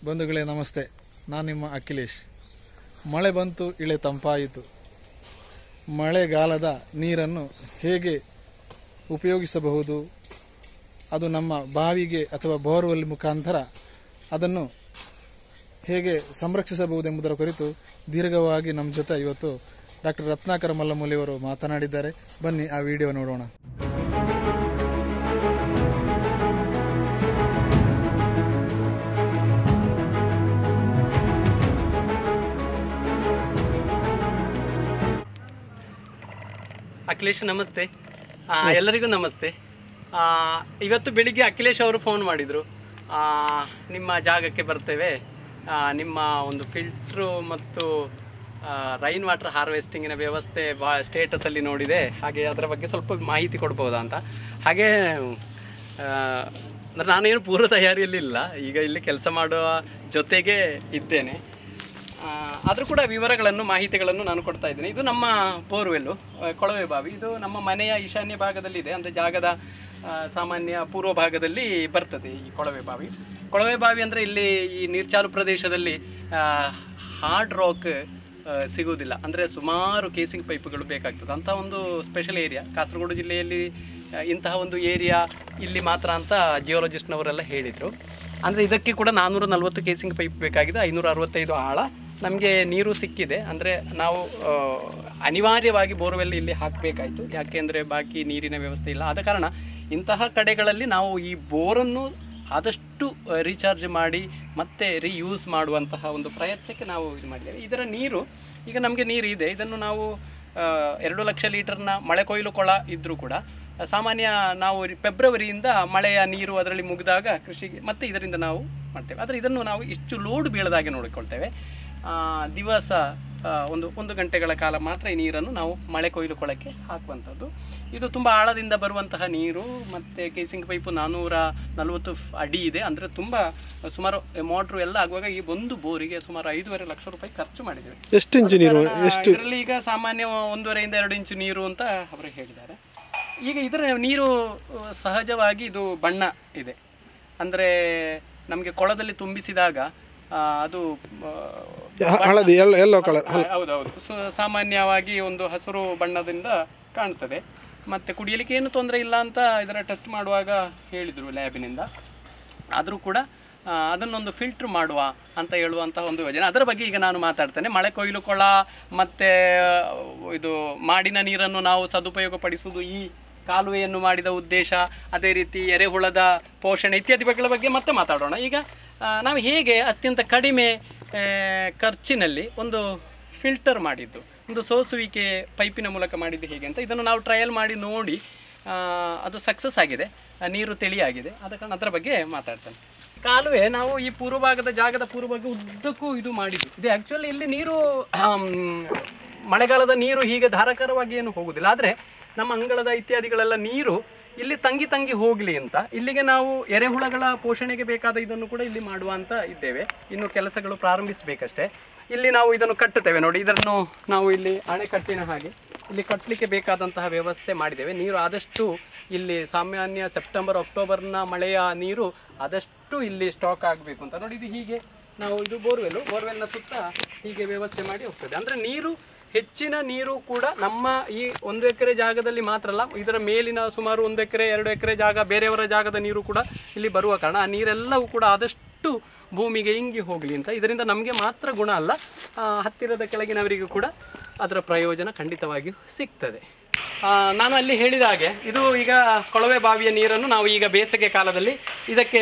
ಬಂಧುಗಳೇ ನಮಸ್ತೆ. ನಾನು ನಿಮ್ಮ ಅಖಿಲೇಶ್. ಮಳೆ ಬಂತು, ಇಳೆ ತಂಪಾಯಿತು. ಮಳೆಗಾಲದ ನೀರನ್ನು ಹೇಗೆ ಉಪಯೋಗಿಸಬಹುದು, ಅದು ನಮ್ಮ ಬಾವಿಗೆ ಅಥವಾ ಬೋರ್ವೆಲ್ ಮುಖಾಂತರ ಅದನ್ನು ಹೇಗೆ ಸಂರಕ್ಷಿಸಬಹುದೆಂಬುದರ ಕುರಿತು ದೀರ್ಘವಾಗಿ ನಮ್ಮ ಜೊತೆ ಇವತ್ತು ಡಾಕ್ಟರ್ ರತ್ನಾಕರ ಮಲ್ಲಮೂಲಿಯವರು ಮಾತನಾಡಿದ್ದಾರೆ. ಬನ್ನಿ ಆ ವಿಡಿಯೋ ನೋಡೋಣ. ಅಖಿಲೇಶ್ ನಮಸ್ತೆ. ಎಲ್ಲರಿಗೂ ನಮಸ್ತೆ. ಇವತ್ತು ಬೆಳಿಗ್ಗೆ ಅಖಿಲೇಶ್ ಅವರು ಫೋನ್ ಮಾಡಿದರು, ನಿಮ್ಮ ಜಾಗಕ್ಕೆ ಬರ್ತೇವೆ, ನಿಮ್ಮ ಒಂದು ಫಿಲ್ಟ್ರು ಮತ್ತು ರೈನ್ ವಾಟರ್ ಹಾರ್ವೆಸ್ಟಿಂಗಿನ ವ್ಯವಸ್ಥೆ ಸ್ಟೇಟಸಲ್ಲಿ ನೋಡಿದೆ, ಹಾಗೆ ಅದರ ಬಗ್ಗೆ ಸ್ವಲ್ಪ ಮಾಹಿತಿ ಕೊಡ್ಬೋದಾ ಅಂತ. ಹಾಗೆ ನಾನೇನು ಪೂರ್ವ ತಯಾರಿಯಲ್ಲಿಲ್ಲ, ಈಗ ಇಲ್ಲಿ ಕೆಲಸ ಮಾಡುವ ಜೊತೆಗೆ ಇದ್ದೇನೆ. ಆದರೂ ಕೂಡ ವಿವರಗಳನ್ನು ಮಾಹಿತಿಗಳನ್ನು ನಾನು ಕೊಡ್ತಾ ಇದ್ದೇನೆ. ಇದು ನಮ್ಮ ಬೋರ್ವೆಲ್ಲು, ಕೊಳವೆ ಬಾವಿ. ಇದು ನಮ್ಮ ಮನೆಯ ಈಶಾನ್ಯ ಭಾಗದಲ್ಲಿದೆ, ಅಂದರೆ ಜಾಗದ ಸಾಮಾನ್ಯ ಪೂರ್ವ ಭಾಗದಲ್ಲಿ ಬರ್ತದೆ ಈ ಕೊಳವೆ ಬಾವಿ. ಕೊಳವೆ ಬಾವಿ ಅಂದರೆ ಇಲ್ಲಿ ಈ ನೀರ್ಚಾಲು ಪ್ರದೇಶದಲ್ಲಿ ಹಾರ್ಡ್ ರಾಕ್ ಸಿಗುವುದಿಲ್ಲ, ಅಂದರೆ ಸುಮಾರು ಕೇಸಿಂಗ್ ಪೈಪ್ಗಳು ಬೇಕಾಗ್ತದೆ. ಅಂಥ ಒಂದು ಸ್ಪೆಷಲ್ ಏರಿಯಾ ಕಾಸರಗೋಡು ಜಿಲ್ಲೆಯಲ್ಲಿ ಇಂತಹ ಒಂದು ಏರಿಯಾ ಇಲ್ಲಿ ಮಾತ್ರ ಅಂತ ಜಿಯೋಲಜಿಸ್ಟ್ನವರೆಲ್ಲ ಹೇಳಿದರು. ಅಂದರೆ ಇದಕ್ಕೆ ಕೂಡ 440 ಕೇಸಿಂಗ್ ಪೈಪ್ ಬೇಕಾಗಿದೆ, 565 ಆಳ. ನಮಗೆ ನೀರು ಸಿಕ್ಕಿದೆ, ಅಂದರೆ ನಾವು ಅನಿವಾರ್ಯವಾಗಿ ಬೋರ್ವೆಲ್ ಇಲ್ಲಿ ಹಾಕಬೇಕಾಯಿತು, ಯಾಕೆಂದರೆ ಬಾಕಿ ನೀರಿನ ವ್ಯವಸ್ಥೆ ಇಲ್ಲ. ಆದ ಕಾರಣ ಇಂತಹ ಕಡೆಗಳಲ್ಲಿ ನಾವು ಈ ಬೋರನ್ನು ಆದಷ್ಟು ರೀಚಾರ್ಜ್ ಮಾಡಿ ಮತ್ತೆ ರೀಯೂಸ್ ಮಾಡುವಂತಹ ಒಂದು ಪ್ರಯತ್ನಕ್ಕೆ ನಾವು ಇದು ಮಾಡಿದ್ದೇವೆ. ಇದರ ನೀರು ಈಗ ನಮಗೆ ನೀರು ಇದೆ, ಇದನ್ನು ನಾವು 2 ಲಕ್ಷ ಲೀಟರ್ನ ಮಳೆ ಕೊಯ್ಲು ಕೊಳ ಇದ್ದರೂ ಕೂಡ ಸಾಮಾನ್ಯ ನಾವು ಫೆಬ್ರವರಿಯಿಂದ ಮಳೆಯ ನೀರು ಅದರಲ್ಲಿ ಮುಗಿದಾಗ ಕೃಷಿಗೆ ಮತ್ತೆ ಇದರಿಂದ ನಾವು ಮಾಡ್ತೇವೆ. ಆದರೆ ಇದನ್ನು ನಾವು ಇಷ್ಟು ಲೋಡ್ ಬೀಳದಾಗೆ ನೋಡಿಕೊಳ್ತೇವೆ. ದಿವಸ ಒಂದು ಗಂಟೆಗಳ ಕಾಲ ಮಾತ್ರ ಈ ನೀರನ್ನು ನಾವು ಮಳೆ ಕೊಯ್ಲು ಕೊಳಕ್ಕೆ ಹಾಕುವಂಥದ್ದು. ಇದು ತುಂಬ ಆಳದಿಂದ ಬರುವಂತಹ ನೀರು, ಮತ್ತು ಕೇಸಿಂಗ್ ಪೈಪು 440 ಅಡಿ ಇದೆ. ಅಂದರೆ ತುಂಬ ಸುಮಾರು ಮೋಟ್ರು ಎಲ್ಲ ಆಗುವಾಗ ಈ ಒಂದು ಬೋರಿಗೆ ಸುಮಾರು 5.5 ಲಕ್ಷ ರೂಪಾಯಿ ಖರ್ಚು ಮಾಡಿದ್ದೇವೆ. ಎಷ್ಟು ಇಂಚು ನೀರು? ಇದರಲ್ಲಿ ಈಗ ಸಾಮಾನ್ಯ 1.5 ಇಂದ 2 ಇಂಚು ನೀರು ಅಂತ ಅವರು ಹೇಳಿದ್ದಾರೆ. ಈಗ ಇದರ ನೀರು ಸಹಜವಾಗಿ ಇದು ಬಣ್ಣ ಇದೆ, ಅಂದರೆ ನಮಗೆ ಕೊಳದಲ್ಲಿ ತುಂಬಿಸಿದಾಗ ಅದು ಹೌದೌದು ಸಾಮಾನ್ಯವಾಗಿ ಒಂದು ಹಸಿರು ಬಣ್ಣದಿಂದ ಕಾಣ್ತದೆ. ಮತ್ತು ಕುಡಿಯಲಿಕ್ಕೆ ಏನು ತೊಂದರೆ ಇಲ್ಲ ಅಂತ ಇದರ ಟೆಸ್ಟ್ ಮಾಡುವಾಗ ಹೇಳಿದರು ಲ್ಯಾಬಿನಿಂದ. ಆದರೂ ಕೂಡ ಅದನ್ನೊಂದು ಫಿಲ್ಟ್ರ್ ಮಾಡುವ ಅಂತ ಹೇಳುವಂತಹ ಒಂದು ಯೋಜನೆ, ಅದರ ಬಗ್ಗೆ ಈಗ ನಾನು ಮಾತಾಡ್ತೇನೆ. ಮಳೆ ಕೊಯ್ಲು ಕೊಳ ಮತ್ತು ಇದು ಮಾಡಿನ ನೀರನ್ನು ನಾವು ಸದುಪಯೋಗಪಡಿಸುವುದು, ಈ ಕಾಲುವೆಯನ್ನು ಮಾಡಿದ ಉದ್ದೇಶ, ಅದೇ ರೀತಿ ಎರೆಹುಳದ ಪೋಷಣೆ ಇತ್ಯಾದಿ ಬಗ್ಗೆ ಮತ್ತೆ ಮಾತಾಡೋಣ. ಈಗ ನಾವು ಹೇಗೆ ಅತ್ಯಂತ ಕಡಿಮೆ ಖರ್ಚಿನಲ್ಲಿ ಒಂದು ಫಿಲ್ಟರ್ ಮಾಡಿದ್ದು, ಒಂದು ಸೋಸುವಿಕೆ ಪೈಪಿನ ಮೂಲಕ ಮಾಡಿದ್ದು ಹೇಗೆ ಅಂತ ಇದನ್ನು ನಾವು ಟ್ರಯಲ್ ಮಾಡಿ ನೋಡಿ ಅದು ಸಕ್ಸಸ್ ಆಗಿದೆ, ನೀರು ತಿಳಿಯಾಗಿದೆ. ಆದ ಕಾರಣ ಅದರ ಬಗ್ಗೆ ಮಾತಾಡ್ತೇನೆ. ಕಾಲುವೆ ನಾವು ಈ ಪೂರ್ವಭಾಗದ ಜಾಗದ ಪೂರ್ವಭಾಗ ಉದ್ದಕ್ಕೂ ಇದು ಮಾಡಿದ್ದು. ಇದು ಆ್ಯಕ್ಚುಲಿ ಇಲ್ಲಿ ನೀರು ಮಳೆಗಾಲದ ನೀರು ಹೀಗೆ ಧಾರಾಕಾರವಾಗಿ ಏನು ಹೋಗುವುದಿಲ್ಲ, ಆದರೆ ನಮ್ಮ ಅಂಗಳದ ಇತ್ಯಾದಿಗಳೆಲ್ಲ ನೀರು ಇಲ್ಲಿ ತಂಗಿ ಹೋಗಲಿ ಅಂತ ಇಲ್ಲಿಗೆ ನಾವು ಎರೆಹುಳಗಳ ಪೋಷಣೆಗೆ ಬೇಕಾದ ಇದನ್ನು ಕೂಡ ಇಲ್ಲಿ ಮಾಡುವ ಅಂತ ಇದ್ದೇವೆ. ಇನ್ನು ಕೆಲಸಗಳು ಪ್ರಾರಂಭಿಸಬೇಕಷ್ಟೇ. ಇಲ್ಲಿ ನಾವು ಇದನ್ನು ಕಟ್ಟುತ್ತೇವೆ ನೋಡಿ, ಇದನ್ನು ನಾವು ಇಲ್ಲಿ ಅಣೆಕಟ್ಟಿನ ಹಾಗೆ ಇಲ್ಲಿ ಕಟ್ಟಲಿಕ್ಕೆ ಬೇಕಾದಂತಹ ವ್ಯವಸ್ಥೆ ಮಾಡಿದ್ದೇವೆ. ನೀರು ಆದಷ್ಟು ಇಲ್ಲಿ ಸಾಮಾನ್ಯ ಸೆಪ್ಟೆಂಬರ್ ಅಕ್ಟೋಬರ್ನ ಮಳೆಯ ನೀರು ಆದಷ್ಟು ಇಲ್ಲಿ ಸ್ಟಾಕ್ ಆಗಬೇಕು ಅಂತ ನೋಡಿ. ಇದು ಹೀಗೆ ನಾವು ಇದು ಬೋರ್ವೆಲ್ನ ಸುತ್ತ ಹೀಗೆ ವ್ಯವಸ್ಥೆ ಮಾಡಿ ಹೋಗ್ತದೆ. ಅಂದರೆ ನೀರು ಹೆಚ್ಚಿನ ನೀರು ಕೂಡ ನಮ್ಮ ಈ 1 ಎಕರೆ ಜಾಗದಲ್ಲಿ ಮಾತ್ರ ಅಲ್ಲ, ಇದರ ಮೇಲಿನ ಸುಮಾರು 1 ಎಕರೆ 2 ಎಕರೆ ಜಾಗ ಬೇರೆಯವರ ಜಾಗದ ನೀರು ಕೂಡ ಇಲ್ಲಿ ಬರುವ ಕಾರಣ ಆ ನೀರೆಲ್ಲವೂ ಕೂಡ ಆದಷ್ಟು ಭೂಮಿಗೆ ಇಂಗಿ ಹೋಗಲಿ ಅಂತ. ಇದರಿಂದ ನಮಗೆ ಮಾತ್ರ ಗುಣ ಅಲ್ಲ, ಹತ್ತಿರದ ಕೆಳಗಿನವರಿಗೂ ಕೂಡ ಅದರ ಪ್ರಯೋಜನ ಖಂಡಿತವಾಗಿಯೂ ಸಿಗ್ತದೆ. ನಾನು ಅಲ್ಲಿ ಹೇಳಿದ ಹಾಗೆ ಇದು ಈಗ ಕೊಳವೆ ಬಾವಿಯ ನೀರನ್ನು ನಾವು ಈಗ ಬೇಸಿಗೆ ಕಾಲದಲ್ಲಿ ಇದಕ್ಕೆ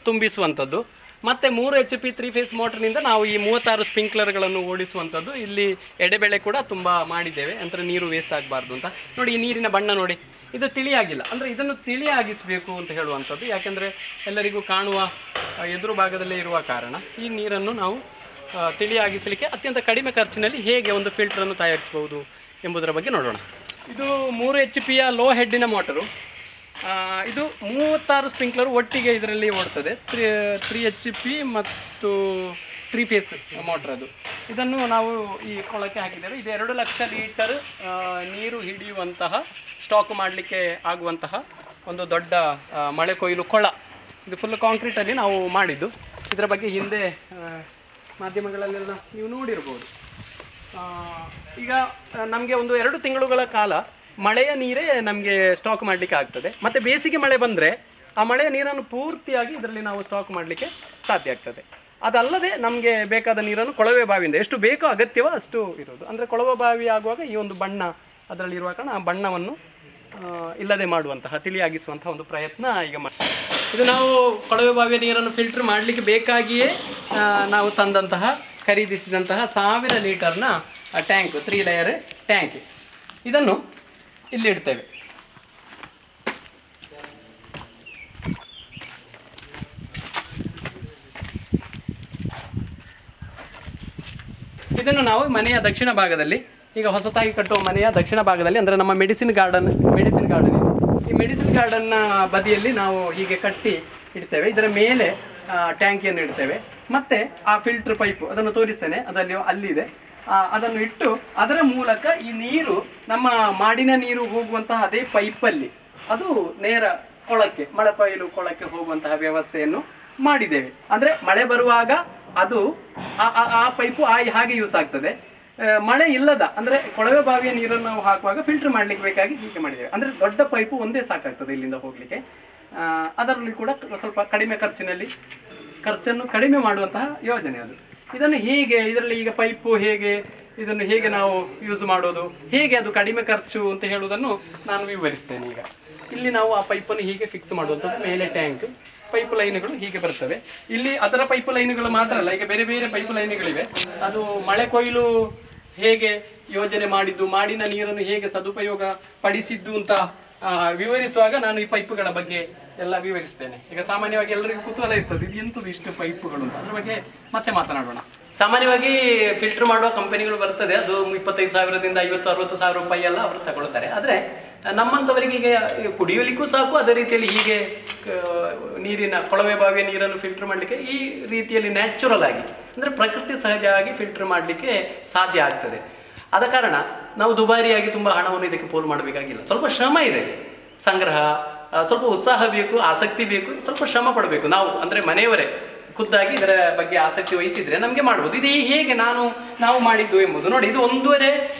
ತುಂಬಿಸುವಂಥದ್ದು. ಮತ್ತು 3 HP 3 ಫೇಸ್ ಮೋಟ್ರ್ನಿಂದ ನಾವು ಈ 36 ಸ್ಪ್ರಿಂಕ್ಲರ್ಗಳನ್ನು ಓಡಿಸುವಂಥದ್ದು. ಇಲ್ಲಿ ಎಡೆಬೆಳೆ ಕೂಡ ತುಂಬ ಮಾಡಿದ್ದೇವೆ, ಅಂದರೆ ನೀರು ವೇಸ್ಟ್ ಆಗಬಾರ್ದು ಅಂತ. ನೋಡಿ ಈ ನೀರಿನ ಬಣ್ಣ ನೋಡಿ, ಇದು ತಿಳಿಯಾಗಿಲ್ಲ, ಅಂದರೆ ಇದನ್ನು ತಿಳಿಯಾಗಿಸಬೇಕು ಅಂತ ಹೇಳುವಂಥದ್ದು. ಯಾಕೆಂದರೆ ಎಲ್ಲರಿಗೂ ಕಾಣುವ ಎದುರು ಭಾಗದಲ್ಲೇ ಇರುವ ಕಾರಣ ಈ ನೀರನ್ನು ನಾವು ತಿಳಿಯಾಗಿಸಲಿಕ್ಕೆ ಅತ್ಯಂತ ಕಡಿಮೆ ಖರ್ಚಿನಲ್ಲಿ ಹೇಗೆ ಒಂದು ಫಿಲ್ಟ್ರನ್ನು ತಯಾರಿಸಬಹುದು ಎಂಬುದರ ಬಗ್ಗೆ ನೋಡೋಣ. ಇದು 3 HP ಲೋ ಹೆಡ್ಡಿನ ಮೋಟರು. ಇದು 36 ಸ್ಪ್ರಿಂಕ್ಲರ್ ಒಟ್ಟಿಗೆ ಇದರಲ್ಲಿ ಓಡ್ತದೆ. 3 HP ಮತ್ತು 3 ಫೇಸ್ ಮೋಟ್ರ್ ಅದು. ಇದನ್ನು ನಾವು ಈ ಕೊಳಕ್ಕೆ ಹಾಕಿದ್ದೇವೆ. ಇದು 2 ಲಕ್ಷ ಲೀಟರ್ ನೀರು ಹಿಡಿಯುವಂತಹ, ಸ್ಟಾಕ್ ಮಾಡಲಿಕ್ಕೆ ಆಗುವಂತಹ ಒಂದು ದೊಡ್ಡ ಮಳೆ ಕೊಯ್ಲು ಕೊಳ. ಇದು ಫುಲ್ ಕಾಂಕ್ರೀಟಲ್ಲಿ ನಾವು ಮಾಡಿದ್ದು. ಇದರ ಬಗ್ಗೆ ಹಿಂದೆ ಮಾಧ್ಯಮಗಳಲ್ಲೆಲ್ಲ ನೀವು ನೋಡಿರ್ಬೋದು. ಈಗ ನಮಗೆ ಒಂದು 2 ತಿಂಗಳುಗಳ ಕಾಲ ಮಳೆಯ ನೀರೇ ನಮಗೆ ಸ್ಟಾಕ್ ಮಾಡಲಿಕ್ಕೆ ಆಗ್ತದೆ. ಮತ್ತು ಬೇಸಿಗೆ ಮಳೆ ಬಂದರೆ ಆ ಮಳೆಯ ನೀರನ್ನು ಪೂರ್ತಿಯಾಗಿ ಇದರಲ್ಲಿ ನಾವು ಸ್ಟಾಕ್ ಮಾಡಲಿಕ್ಕೆ ಸಾಧ್ಯ ಆಗ್ತದೆ. ಅದಲ್ಲದೆ ನಮಗೆ ಬೇಕಾದ ನೀರನ್ನು ಕೊಳವೆ ಬಾವಿಯಿಂದ ಎಷ್ಟು ಬೇಕೋ ಅಗತ್ಯವೋ ಅಷ್ಟು ಇರೋದು. ಅಂದರೆ ಕೊಳವೆ ಬಾವಿ ಆಗುವಾಗ ಈ ಒಂದು ಬಣ್ಣ ಅದರಲ್ಲಿರುವ ಕಾರಣ ಆ ಬಣ್ಣವನ್ನು ಇಲ್ಲದೆ ಮಾಡುವಂತಹ, ತಿಳಿಯಾಗಿಸುವಂತಹ ಒಂದು ಪ್ರಯತ್ನ ಈಗ ಇದು ನಾವು ಕೊಳವೆ ಬಾವಿಯ ನೀರನ್ನು ಫಿಲ್ಟರ್ ಮಾಡಲಿಕ್ಕೆ ಬೇಕಾಗಿಯೇ ನಾವು ತಂದಂತಹ ಖರೀದಿಸಿದಂತಹ 1000 ಲೀಟರ್ನ ಟ್ಯಾಂಕ್, 3 ಲೇಯರ್ ಟ್ಯಾಂಕ್. ಇದನ್ನು ಇಲ್ಲಿ ಇಡ್ತೇವೆ. ಇದನ್ನು ನಾವು ಮನೆಯ ದಕ್ಷಿಣ ಭಾಗದಲ್ಲಿ, ಈಗ ಹೊಸತಾಗಿ ಕಟ್ಟುವ ಮನೆಯ ದಕ್ಷಿಣ ಭಾಗದಲ್ಲಿ, ಅಂದರೆ ನಮ್ಮ ಮೆಡಿಸಿನ್ ಗಾರ್ಡನ್ ಈ ಮೆಡಿಸಿನ್ ಗಾರ್ಡನ್ನ ಬದಿಯಲ್ಲಿ ನಾವು ಹೀಗೆ ಕಟ್ಟಿ ಇಡ್ತೇವೆ. ಇದರ ಮೇಲೆ ಟ್ಯಾಂಕಿಯನ್ನು ಇಡ್ತೇವೆ. ಮತ್ತೆ ಆ ಫಿಲ್ಟರ್ ಪೈಪು ಅದನ್ನು ತೋರಿಸ್ತೇನೆ, ಅದರಲ್ಲಿ ಅಲ್ಲಿದೆ. ಅದನ್ನು ಇಟ್ಟು ಅದರ ಮೂಲಕ ಈ ನೀರು, ನಮ್ಮ ಮಾಡಿನ ನೀರು ಹೋಗುವಂತಹ ಅದೇ ಪೈಪಲ್ಲಿ ಅದು ನೇರ ಕೊಳಕ್ಕೆ, ಮಳೆಪೈಲು ಕೊಳಕ್ಕೆ ಹೋಗುವಂತಹ ವ್ಯವಸ್ಥೆಯನ್ನು ಮಾಡಿದ್ದೇವೆ. ಅಂದರೆ ಮಳೆ ಬರುವಾಗ ಅದು ಆ ಪೈಪು ಹಾಗೆ ಯೂಸ್ ಆಗ್ತದೆ. ಮಳೆ ಇಲ್ಲದ, ಅಂದರೆ ಕೊಳವೆ ಬಾವಿಯ ನೀರನ್ನು ನಾವು ಹಾಕುವಾಗ ಫಿಲ್ಟರ್ ಮಾಡಲಿಕ್ಕೆ ಬೇಕಾಗಿ ಹೀಗೆ ಮಾಡಿದ್ದೇವೆ. ಅಂದರೆ ದೊಡ್ಡ ಪೈಪು ಒಂದೇ ಸಾಕಾಗ್ತದೆ ಇಲ್ಲಿಂದ ಹೋಗಲಿಕ್ಕೆ. ಅದರಲ್ಲಿ ಕೂಡ ಸ್ವಲ್ಪ ಕಡಿಮೆ ಖರ್ಚನ್ನು ಕಡಿಮೆ ಮಾಡುವಂತಹ ಯೋಜನೆ ಅದು. ಇದನ್ನು ಹೇಗೆ, ಇದರಲ್ಲಿ ಈಗ ಪೈಪು ಹೇಗೆ, ಇದನ್ನು ಹೇಗೆ ನಾವು ಯೂಸ್ ಮಾಡೋದು, ಹೇಗೆ ಅದು ಕಡಿಮೆ ಖರ್ಚು ಅಂತ ಹೇಳುವುದನ್ನು ನಾನು ವಿವರಿಸ್ತೇನೆ. ಈಗ ಇಲ್ಲಿ ನಾವು ಆ ಪೈಪನ್ನು ಹೀಗೆ ಫಿಕ್ಸ್ ಮಾಡುವಂಥದ್ದು. ಮೇಲೆ ಟ್ಯಾಂಕ್, ಪೈಪ್ ಲೈನ್ಗಳು ಹೀಗೆ ಬರ್ತವೆ. ಇಲ್ಲಿ ಅದರ ಪೈಪ್ ಲೈನ್ಗಳು ಮಾತ್ರ ಅಲ್ಲ, ಈಗ ಬೇರೆ ಬೇರೆ ಪೈಪ್ ಲೈನ್ಗಳಿವೆ. ಅದು ಮಳೆ ಕೊಯ್ಲು ಹೇಗೆ ಯೋಜನೆ ಮಾಡಿದ್ದು, ಮಾಡಿನ ನೀರನ್ನು ಹೇಗೆ ಸದುಪಯೋಗ ಪಡಿಸಿದ್ದು ಅಂತ ವಿವರಿಸುವಾಗ ನಾನು ಈ ಪೈಪುಗಳ ಬಗ್ಗೆ ಎಲ್ಲ ವಿವರಿಸ್ತೇನೆ. ಈಗ ಸಾಮಾನ್ಯವಾಗಿ ಎಲ್ಲರಿಗೂ ಕುತೂಹಲ ಇರ್ತದೆ, ಇದು ಎಂಥದ್ದು ಇಷ್ಟು ಪೈಪುಗಳು ಅಂತ. ಅದ್ರ ಬಗ್ಗೆ ಮತ್ತೆ ಮಾತನಾಡೋಣ. ಸಾಮಾನ್ಯವಾಗಿ ಫಿಲ್ಟರ್ ಮಾಡುವ ಕಂಪನಿಗಳು ಬರ್ತದೆ, ಅದು 25,000ದಿಂದ 50-60,000 ರೂಪಾಯಿ ಎಲ್ಲ ಅವರು ತಗೊಳ್ತಾರೆ. ಆದರೆ ನಮ್ಮಂಥವರಿಗೆ ಈಗ ಕುಡಿಯಲಿಕ್ಕೂ ಸಾಕು, ಅದೇ ರೀತಿಯಲ್ಲಿ ಹೀಗೆ ನೀರಿನ, ಕೊಳವೆ ಬಾವಿಯ ನೀರನ್ನು ಫಿಲ್ಟರ್ ಮಾಡಲಿಕ್ಕೆ ಈ ರೀತಿಯಲ್ಲಿ ನ್ಯಾಚುರಲ್ ಆಗಿ, ಅಂದರೆ ಪ್ರಕೃತಿ ಸಹಜವಾಗಿ ಫಿಲ್ಟರ್ ಮಾಡಲಿಕ್ಕೆ ಸಾಧ್ಯ ಆಗ್ತದೆ. ಆದ ಕಾರಣ ನಾವು ದುಬಾರಿಯಾಗಿ ತುಂಬ ಹಣವನ್ನು ಇದಕ್ಕೆ ಪೋಲು ಮಾಡಬೇಕಾಗಿಲ್ಲ. ಸ್ವಲ್ಪ ಶ್ರಮ ಇದೆ, ಸಂಗ್ರಹ, ಸ್ವಲ್ಪ ಉತ್ಸಾಹ ಬೇಕು, ಆಸಕ್ತಿ ಬೇಕು, ಸ್ವಲ್ಪ ಶ್ರಮ ಪಡಬೇಕು. ನಾವು ಅಂದರೆ ಮನೆಯವರೇ ಖುದ್ದಾಗಿ ಇದರ ಬಗ್ಗೆ ಆಸಕ್ತಿ ವಹಿಸಿದರೆ ನಮಗೆ ಮಾಡ್ಬೋದು. ಇದು ಹೇಗೆ ನಾವು ಮಾಡಿದ್ದು ಎಂಬುದು ನೋಡಿ. ಇದು 1.5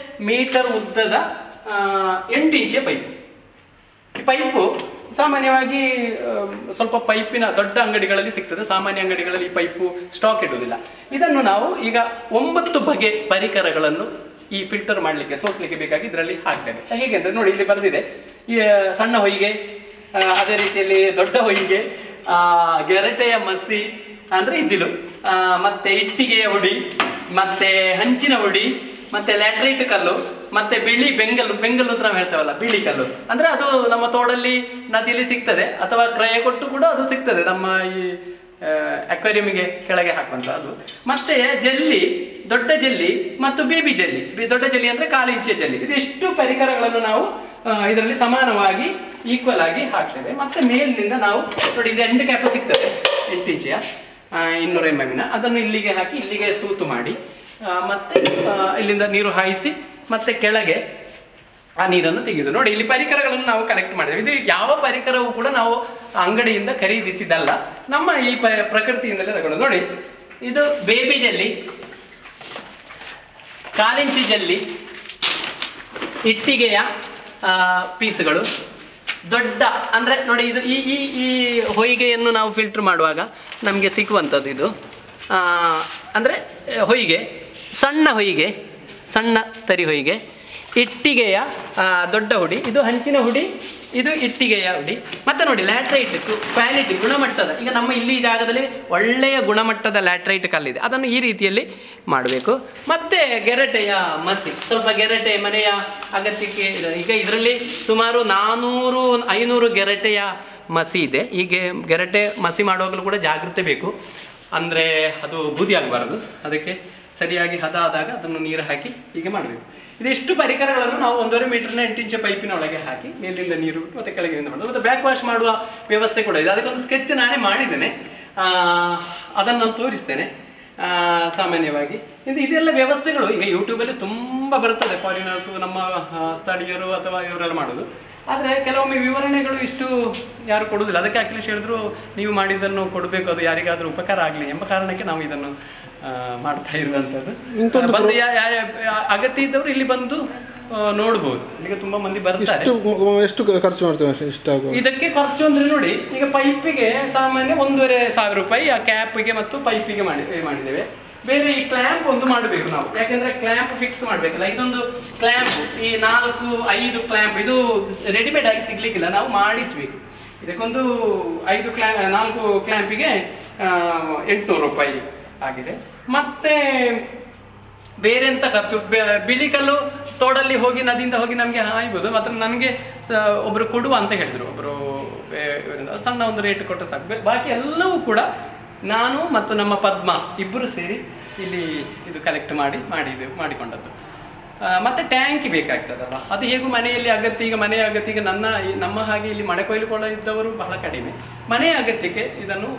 ಮೀಟರ್ ಉದ್ದದ 8 ಇಂಚಿಯ ಪೈಪು. ಈ ಪೈಪು ಸಾಮಾನ್ಯವಾಗಿ ಸ್ವಲ್ಪ ಪೈಪಿನ ದೊಡ್ಡ ಅಂಗಡಿಗಳಲ್ಲಿ ಸಿಗ್ತದೆ. ಸಾಮಾನ್ಯ ಅಂಗಡಿಗಳಲ್ಲಿ ಈ ಪೈಪು ಸ್ಟಾಕ್ ಇಡುವುದಿಲ್ಲ. ಇದನ್ನು ನಾವು ಈಗ 9 ಬಗೆ ಪರಿಕರಗಳನ್ನು ಈ ಫಿಲ್ಟರ್ ಮಾಡಲಿಕ್ಕೆ, ಸೋಸಲಿಕ್ಕೆ ಬೇಕಾಗಿ ಇದರಲ್ಲಿ ಹಾಕ್ತೇವೆ. ಹೇಗೆ ಅಂದರೆ ನೋಡಿ, ಇಲ್ಲಿ ಬರೆದಿದೆ. ಈ ಸಣ್ಣ ಹೊಯ್ಗೆ, ಅದೇ ರೀತಿಯಲ್ಲಿ ದೊಡ್ಡ ಹೊಯ್ಗೆ, ಗೆರಟೆಯ ಮಸಿ ಅಂದರೆ ಇದ್ದಿಲು, ಮತ್ತೆ ಇಟ್ಟಿಗೆಯ ಹುಡಿ, ಮತ್ತೆ ಹಂಚಿನ ಹುಡಿ, ಮತ್ತೆ ಲ್ಯಾಟ್ರೈಟ್ ಕಲ್ಲು, ಮತ್ತೆ ಬಿಳಿ ಬೆಂಗಲ್ಲು ಅಂತ ನಾವು ಹೇಳ್ತೇವಲ್ಲ, ಬಿಳಿ ಕಲ್ಲು. ಅಂದ್ರೆ ಅದು ನಮ್ಮ ತೋಡಲ್ಲಿ, ನದಿಯಲ್ಲಿ ಸಿಗ್ತದೆ, ಅಥವಾ ಕ್ರಯ ಕೊಟ್ಟು ಕೂಡ ಅದು ಸಿಗ್ತದೆ ನಮ್ಮ ಈ ಅಕ್ವೇರಿಯಂಗೆ ಕೆಳಗೆ ಹಾಕುವಂತ ಅದು. ಮತ್ತೆ ಜಲ್ಲಿ, ದೊಡ್ಡ ಜಲ್ಲಿ ಮತ್ತು ಬೇಬಿ ಜಲ್ಲಿ. ದೊಡ್ಡ ಜಲ್ಲಿ ಅಂದ್ರೆ 1/4 ಇಂಚಿಯ ಜಲ್ಲಿ. ಇದಿಷ್ಟು ಪರಿಕರಗಳನ್ನು ನಾವು ಇದರಲ್ಲಿ ಸಮಾನವಾಗಿ ಈಕ್ವಲ್ ಆಗಿ ಹಾಕ್ತೇವೆ. ಮತ್ತೆ ಮೇಲಿನಿಂದ ನಾವು ನೋಡಿ, ಇದು ಎಂಡ್ ಕ್ಯಾಪ್ ಸಿಗ್ತದೆ 8 ಇಂಚಿಯ 200 mm. ಅದನ್ನು ಇಲ್ಲಿಗೆ ಹಾಕಿ, ಇಲ್ಲಿಗೆ ತೂತು ಮಾಡಿ, ಮತ್ತೆ ಇಲ್ಲಿಂದ ನೀರು ಹಾಯಿಸಿ, ಮತ್ತೆ ಕೆಳಗೆ ಆ ನೀರನ್ನು ತೆಗೆದು ನೋಡಿ. ಇಲ್ಲಿ ಪರಿಕರಗಳನ್ನು ನಾವು ಕಲೆಕ್ಟ್ ಮಾಡಿದ್ದೇವೆ. ಇದು ಯಾವ ಪರಿಕರವೂ ಕೂಡ ನಾವು ಅಂಗಡಿಯಿಂದ ಖರೀದಿಸಿದಲ್ಲ, ನಮ್ಮ ಈ ಪ್ರಕೃತಿಯಿಂದಲೇ ತಗೊಂಡು. ನೋಡಿ, ಇದು ಬೇಬಿ ಜಲ್ಲಿ, 1/4 ಇಂಚಿ ಜಲ್ಲಿ, ಇಟ್ಟಿಗೆಯ ಪೀಸ್ಗಳು, ದೊಡ್ಡ ಅಂದರೆ ನೋಡಿ, ಇದು ಈ ಹೊಯ್ಗೆಯನ್ನು ನಾವು ಫಿಲ್ಟರ್ ಮಾಡುವಾಗ ನಮಗೆ ಸಿಕ್ಕುವಂಥದ್ದು ಇದು. ಅಂದರೆ ಹೊಯ್ಗೆ, ಸಣ್ಣ ಹೊಯ್ಗೆ, ಸಣ್ಣ ತರಿ ಹೊಯ್ಗೆ, ಇಟ್ಟಿಗೆಯ ದೊಡ್ಡ ಹುಡಿ, ಇದು ಹಂಚಿನ ಹುಡಿ, ಇದು ಇಟ್ಟಿಗೆಯ ಹುಡಿ. ಮತ್ತೆ ನೋಡಿ, ಲ್ಯಾಟ್ರೈಟ್ ಕ್ವಾಲಿಟಿ, ಗುಣಮಟ್ಟದ, ಈಗ ನಮ್ಮ ಇಲ್ಲಿ ಜಾಗದಲ್ಲಿ ಒಳ್ಳೆಯ ಗುಣಮಟ್ಟದ ಲ್ಯಾಟ್ರೈಟ್ ಕಲ್ಲಿದೆ, ಅದನ್ನು ಈ ರೀತಿಯಲ್ಲಿ ಮಾಡಬೇಕು. ಮತ್ತೆ ಗೆರಟೆಯ ಮಸಿ, ಸ್ವಲ್ಪ ಗೆರಟೆ ಮನೆಯ ಅಗತ್ಯಕ್ಕೆ. ಈಗ ಇದರಲ್ಲಿ ಸುಮಾರು 400-500 ಗೆರಟೆಯ ಮಸಿ ಇದೆ. ಹೀಗೆ ಗೆರಟೆ ಮಸಿ ಮಾಡುವಾಗಲೂ ಕೂಡ ಜಾಗ್ರತೆ ಬೇಕು. ಅಂದರೆ ಅದು ಬೂದಿ ಆಗಬಾರದು, ಅದಕ್ಕೆ ಸರಿಯಾಗಿ ಹದ ಆದಾಗ ಅದನ್ನು ನೀರು ಹಾಕಿ ಹೀಗೆ ಮಾಡಬೇಕು. ಇದಿಷ್ಟು ಪರಿಕರಗಳನ್ನು ನಾವು 1.5 ಮೀಟರ್ನ 8 ಇಂಚ್ ಪೈಪಿನ ಒಳಗೆ ಹಾಕಿ ಮೇಲಿಂದ ನೀರು ಬಿಟ್ಟು ಮತ್ತೆ ಕೆಳಗಿನಿಂದ ಮಾಡೋದು. ಮತ್ತೆ ಬ್ಯಾಕ್ ವಾಶ್ ಮಾಡುವ ವ್ಯವಸ್ಥೆ ಕೂಡ ಇದೆ. ಅದಕ್ಕೊಂದು ಸ್ಕೆಚ್ ನಾನೇ ಮಾಡಿದ್ದೇನೆ, ಅದನ್ನು ನಾನು ತೋರಿಸ್ತೇನೆ. ಸಾಮಾನ್ಯವಾಗಿ ಇದೆಲ್ಲ ವ್ಯವಸ್ಥೆಗಳು ಈಗ ಯೂಟ್ಯೂಬಲ್ಲಿ ತುಂಬ ಬರ್ತದೆ. ಫಾರಿನರ್ಸು, ನಮ್ಮ ಸ್ಥಳೀಯರು ಅಥವಾ ಇವರೆಲ್ಲ ಮಾಡೋದು. ಆದರೆ ಕೆಲವೊಮ್ಮೆ ವಿವರಣೆಗಳು ಇಷ್ಟು ಯಾರು ಕೊಡುವುದಿಲ್ಲ. ಅದಕ್ಕೆ ಅಖಿಲೇಶ್ ಹೇಳಿದ್ರು, ನೀವು ಮಾಡಿದ್ದನ್ನು ಕೊಡಬೇಕು, ಅದು ಯಾರಿಗಾದರೂ ಉಪಕಾರ ಆಗಲಿ ಎಂಬ ಕಾರಣಕ್ಕೆ ನಾವು ಇದನ್ನು ಮಾಡ್ತಾ ಇರುವಂಥದ್ದು. ಬಂದು ಅಗತ್ಯ ಇದ್ದವರು ಇಲ್ಲಿ ಬಂದು ನೋಡ್ಬೋದು. ಈಗ ತುಂಬಾ ಮಂದಿ ಬರ್ತಾರೆ. ಎಷ್ಟು ಖರ್ಚು ಮಾಡ್ತೇವೆ ಇದಕ್ಕೆ? ಖರ್ಚು ಅಂದ್ರೆ ನೋಡಿ, ಈಗ ಪೈಪಿಗೆ ಸಾಮಾನ್ಯ 1,500 ರೂಪಾಯಿ ಆ ಕ್ಯಾಪ್ಗೆ ಮತ್ತು ಪೈಪಿಗೆ ಮಾಡಿದ್ದೇವೆ. ಬೇರೆ ಈ ಕ್ಲ್ಯಾಂಪ್ ಒಂದು ಮಾಡಬೇಕು ನಾವು, ಯಾಕೆಂದ್ರೆ ಕ್ಲ್ಯಾಂಪ್ ಫಿಕ್ಸ್ ಮಾಡಬೇಕಲ್ಲ. ಇದೊಂದು ಕ್ಲ್ಯಾಂಪ್, ಈ 4-5 ಕ್ಲ್ಯಾಂಪ್ ಇದು ರೆಡಿಮೇಡ್ ಆಗಿ ಸಿಗ್ಲಿಕ್ಕಿಲ್ಲ, ನಾವು ಮಾಡಿಸ್ಬೇಕು. ಇದಕ್ಕೊಂದು 4 ಕ್ಲ್ಯಾಂಪಿಗೆ 800 ರೂಪಾಯಿ ಆಗಿದೆ. ಮತ್ತೆ ಬೇರೆ ಎಂತ ಖರ್ಚು? ಬಿಳಿಕಲ್ಲು ತೋಡಲ್ಲಿ ಹೋಗಿ ನದಿಯಿಂದ ಹೋಗಿ ನಮಗೆ ಹಾಯ್ಬೋದು. ಮಾತ್ರ ನನಗೆ ಒಬ್ರು ಕೊಡುವ ಅಂತ ಹೇಳಿದ್ರು, ಒಬ್ರು ಸಣ್ಣ ಒಂದು ರೇಟ್ ಕೊಟ್ಟರೆ ಸಾಕು. ಬಾಕಿ ಎಲ್ಲವೂ ಕೂಡ ನಾನು ಮತ್ತು ನಮ್ಮ ಪದ್ಮ ಇಬ್ಬರು ಸೇರಿ ಇಲ್ಲಿ ಇದು ಕಲೆಕ್ಟ್ ಮಾಡಿಕೊಂಡದ್ದು. ಮತ್ತೆ ಟ್ಯಾಂಕ್ ಬೇಕಾಗ್ತದಲ್ಲ, ಅದು ಹೇಗೂ ಮನೆಯಲ್ಲಿ ಅಗತ್ಯ. ಈಗ ಮನೆಯ ಅಗತ್ಯ, ಈಗ ನಮ್ಮ ಹಾಗೆ ಇಲ್ಲಿ ಮಳೆ ಕೊಯ್ಲುಕೊಳ್ಳ ಇದ್ದವರು ಬಹಳ ಕಡಿಮೆ. ಮನೆಯ ಅಗತ್ಯಕ್ಕೆ ಇದನ್ನು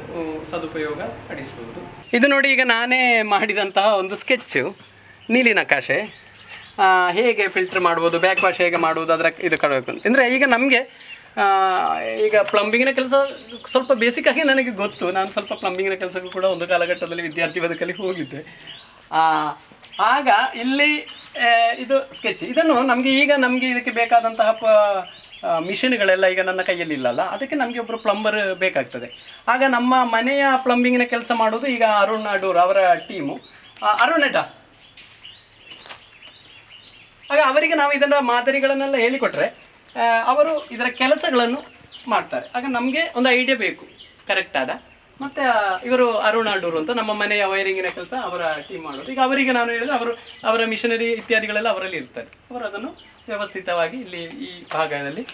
ಸದುಪಯೋಗ ಪಡಿಸಬಹುದು. ಇದು ನೋಡಿ, ಈಗ ನಾನೇ ಮಾಡಿದಂತಹ ಒಂದು ಸ್ಕೆಚ್ಚು, ನೀಲಿ ನಕಾಶೆ. ಹೇಗೆ ಫಿಲ್ಟರ್ ಮಾಡ್ಬೋದು, ಬ್ಯಾಕ್ ವಾಶ್ ಹೇಗೆ ಮಾಡುವುದು, ಅದರ ಇದು ಕೊಡಬೇಕು ಅಂದರೆ ಈಗ ನಮಗೆ ಈಗ ಪ್ಲಂಬಿಂಗಿನ ಕೆಲಸ ಸ್ವಲ್ಪ ಬೇಸಿಕ್ಕಾಗಿ ನನಗೆ ಗೊತ್ತು. ನಾನು ಸ್ವಲ್ಪ ಪ್ಲಂಬಿಂಗಿನ ಕೆಲಸಕ್ಕೂ ಕೂಡ ಒಂದು ಕಾಲಘಟ್ಟದಲ್ಲಿ ವಿದ್ಯಾರ್ಥಿ ಬದುಕಲ್ಲಿ ಹೋಗಿದ್ದೆ. ಆಗ ಇಲ್ಲಿ ಇದು ಸ್ಕೆಚ್, ಇದನ್ನು ನಮಗೆ ಇದಕ್ಕೆ ಬೇಕಾದಂತಹ ಮಿಷಿನ್ಗಳೆಲ್ಲ ಈಗ ನನ್ನ ಕೈಯಲ್ಲಿ ಇಲ್ಲಲ್ಲ, ಅದಕ್ಕೆ ನಮಗೆ ಒಬ್ಬರು ಪ್ಲಂಬರ್ ಬೇಕಾಗ್ತದೆ. ಆಗ ನಮ್ಮ ಮನೆಯ ಪ್ಲಂಬಿಂಗಿನ ಕೆಲಸ ಮಾಡೋದು ಈಗ ಅರುಣ್ ಅಡೂರ್ ಅವರ ಟೀಮು. ಅರುಣ್ ನಟ, ಆಗ ಅವರಿಗೆ ನಾವು ಇದನ್ನ ಮಾದರಿಗಳನ್ನೆಲ್ಲ ಹೇಳಿಕೊಟ್ರೆ ಅವರು ಇದರ ಕೆಲಸಗಳನ್ನು ಮಾಡ್ತಾರೆ. ಆಗ ನಮಗೆ ಒಂದು ಐಡಿಯಾ ಬೇಕು ಕರೆಕ್ಟ್ ಆದ. ಮತ್ತು ಇವರು ಅರುಣ್ ಅಡೂರು ಅಂತ ನಮ್ಮ ಮನೆಯ ವೈರಿಂಗಿನ ಕೆಲಸ ಅವರ ಟೀಮ್ ಮಾಡೋದು. ಈಗ ಅವರಿಗೆ ನಾನು ಹೇಳಿದ್ರೆ ಅವರ ಮಿಷನರಿ ಇತ್ಯಾದಿಗಳೆಲ್ಲ ಅವರಲ್ಲಿ ಇರ್ತಾರೆ. ಅವರು ಅದನ್ನು ವ್ಯವಸ್ಥಿತವಾಗಿ ಇಲ್ಲಿ ಈ ಭಾಗದಲ್ಲಿ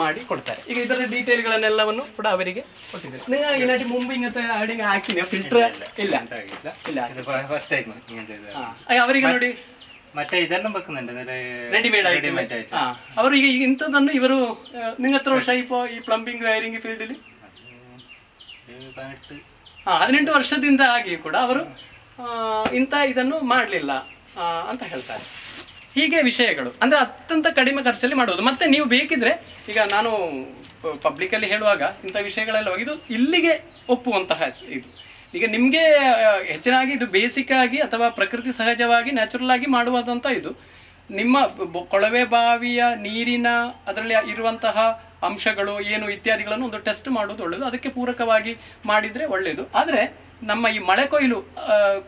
ಮಾಡಿ ಕೊಡ್ತಾರೆ. ಈಗ ಇದರ ಡೀಟೇಲ್ಗಳನ್ನೆಲ್ಲವನ್ನು ಕೂಡ ಅವರಿಗೆ ಕೊಟ್ಟಿದ್ದಾರೆ. ನೀವು ಇನ್ನಾಟಿ ಮುಂಬೈ ಅಡಿಗೆ ಹಾಕಿನಿ ಫಿಲ್ಟರ್ ಇಲ್ಲ ಅವರಿಗೆ ನೋಡಿ, ಮತ್ತೆ ಇದನ್ನು ರೆಡಿಮೇಡ್ ಅವರು ಈಗ ಇಂಥದ್ದನ್ನು ಇವರು ನಿಮ್ಮ ಹತ್ರ ವರ್ಷ ಈ ಪ್ಲಂಬಿಂಗ್ ವೈರಿಂಗ್ ಫೀಲ್ಡಲ್ಲಿ 18 ವರ್ಷದಿಂದ ಆಗಿ ಕೂಡ ಅವರು ಇದನ್ನು ಮಾಡಲಿಲ್ಲ ಅಂತ ಹೇಳ್ತಾರೆ. ಹೀಗೆ ವಿಷಯಗಳು ಅಂದರೆ ಅತ್ಯಂತ ಕಡಿಮೆ ಖರ್ಚಲ್ಲಿ ಮಾಡುವುದು. ಮತ್ತೆ ನೀವು ಬೇಕಿದ್ರೆ, ಈಗ ನಾನು ಪಬ್ಲಿಕಲ್ಲಿ ಹೇಳುವಾಗ ಇಂಥ ವಿಷಯಗಳೆಲ್ಲ ಇದು ಇಲ್ಲಿಗೆ ಒಪ್ಪುವಂತಹ ಇದು. ಈಗ ನಿಮಗೆ ಹೆಚ್ಚಿನಾಗಿ ಇದು ಬೇಸಿಕ್ ಆಗಿ ಅಥವಾ ಪ್ರಕೃತಿ ಸಹಜವಾಗಿ ನ್ಯಾಚುರಲ್ ಆಗಿ ಮಾಡುವಂಥ ಇದು ನಿಮ್ಮ ಕೊಳವೆ ಬಾವಿಯ ನೀರಿನ ಅದರಲ್ಲಿ ಇರುವಂತಹ ಅಂಶಗಳು ಏನು ಇತ್ಯಾದಿಗಳನ್ನು ಒಂದು ಟೆಸ್ಟ್ ಮಾಡೋದು ಒಳ್ಳೆಯದು. ಅದಕ್ಕೆ ಪೂರಕವಾಗಿ ಮಾಡಿದರೆ ಒಳ್ಳೆಯದು. ಆದರೆ ನಮ್ಮ ಈ ಮಳೆ ಕೊಯ್ಲು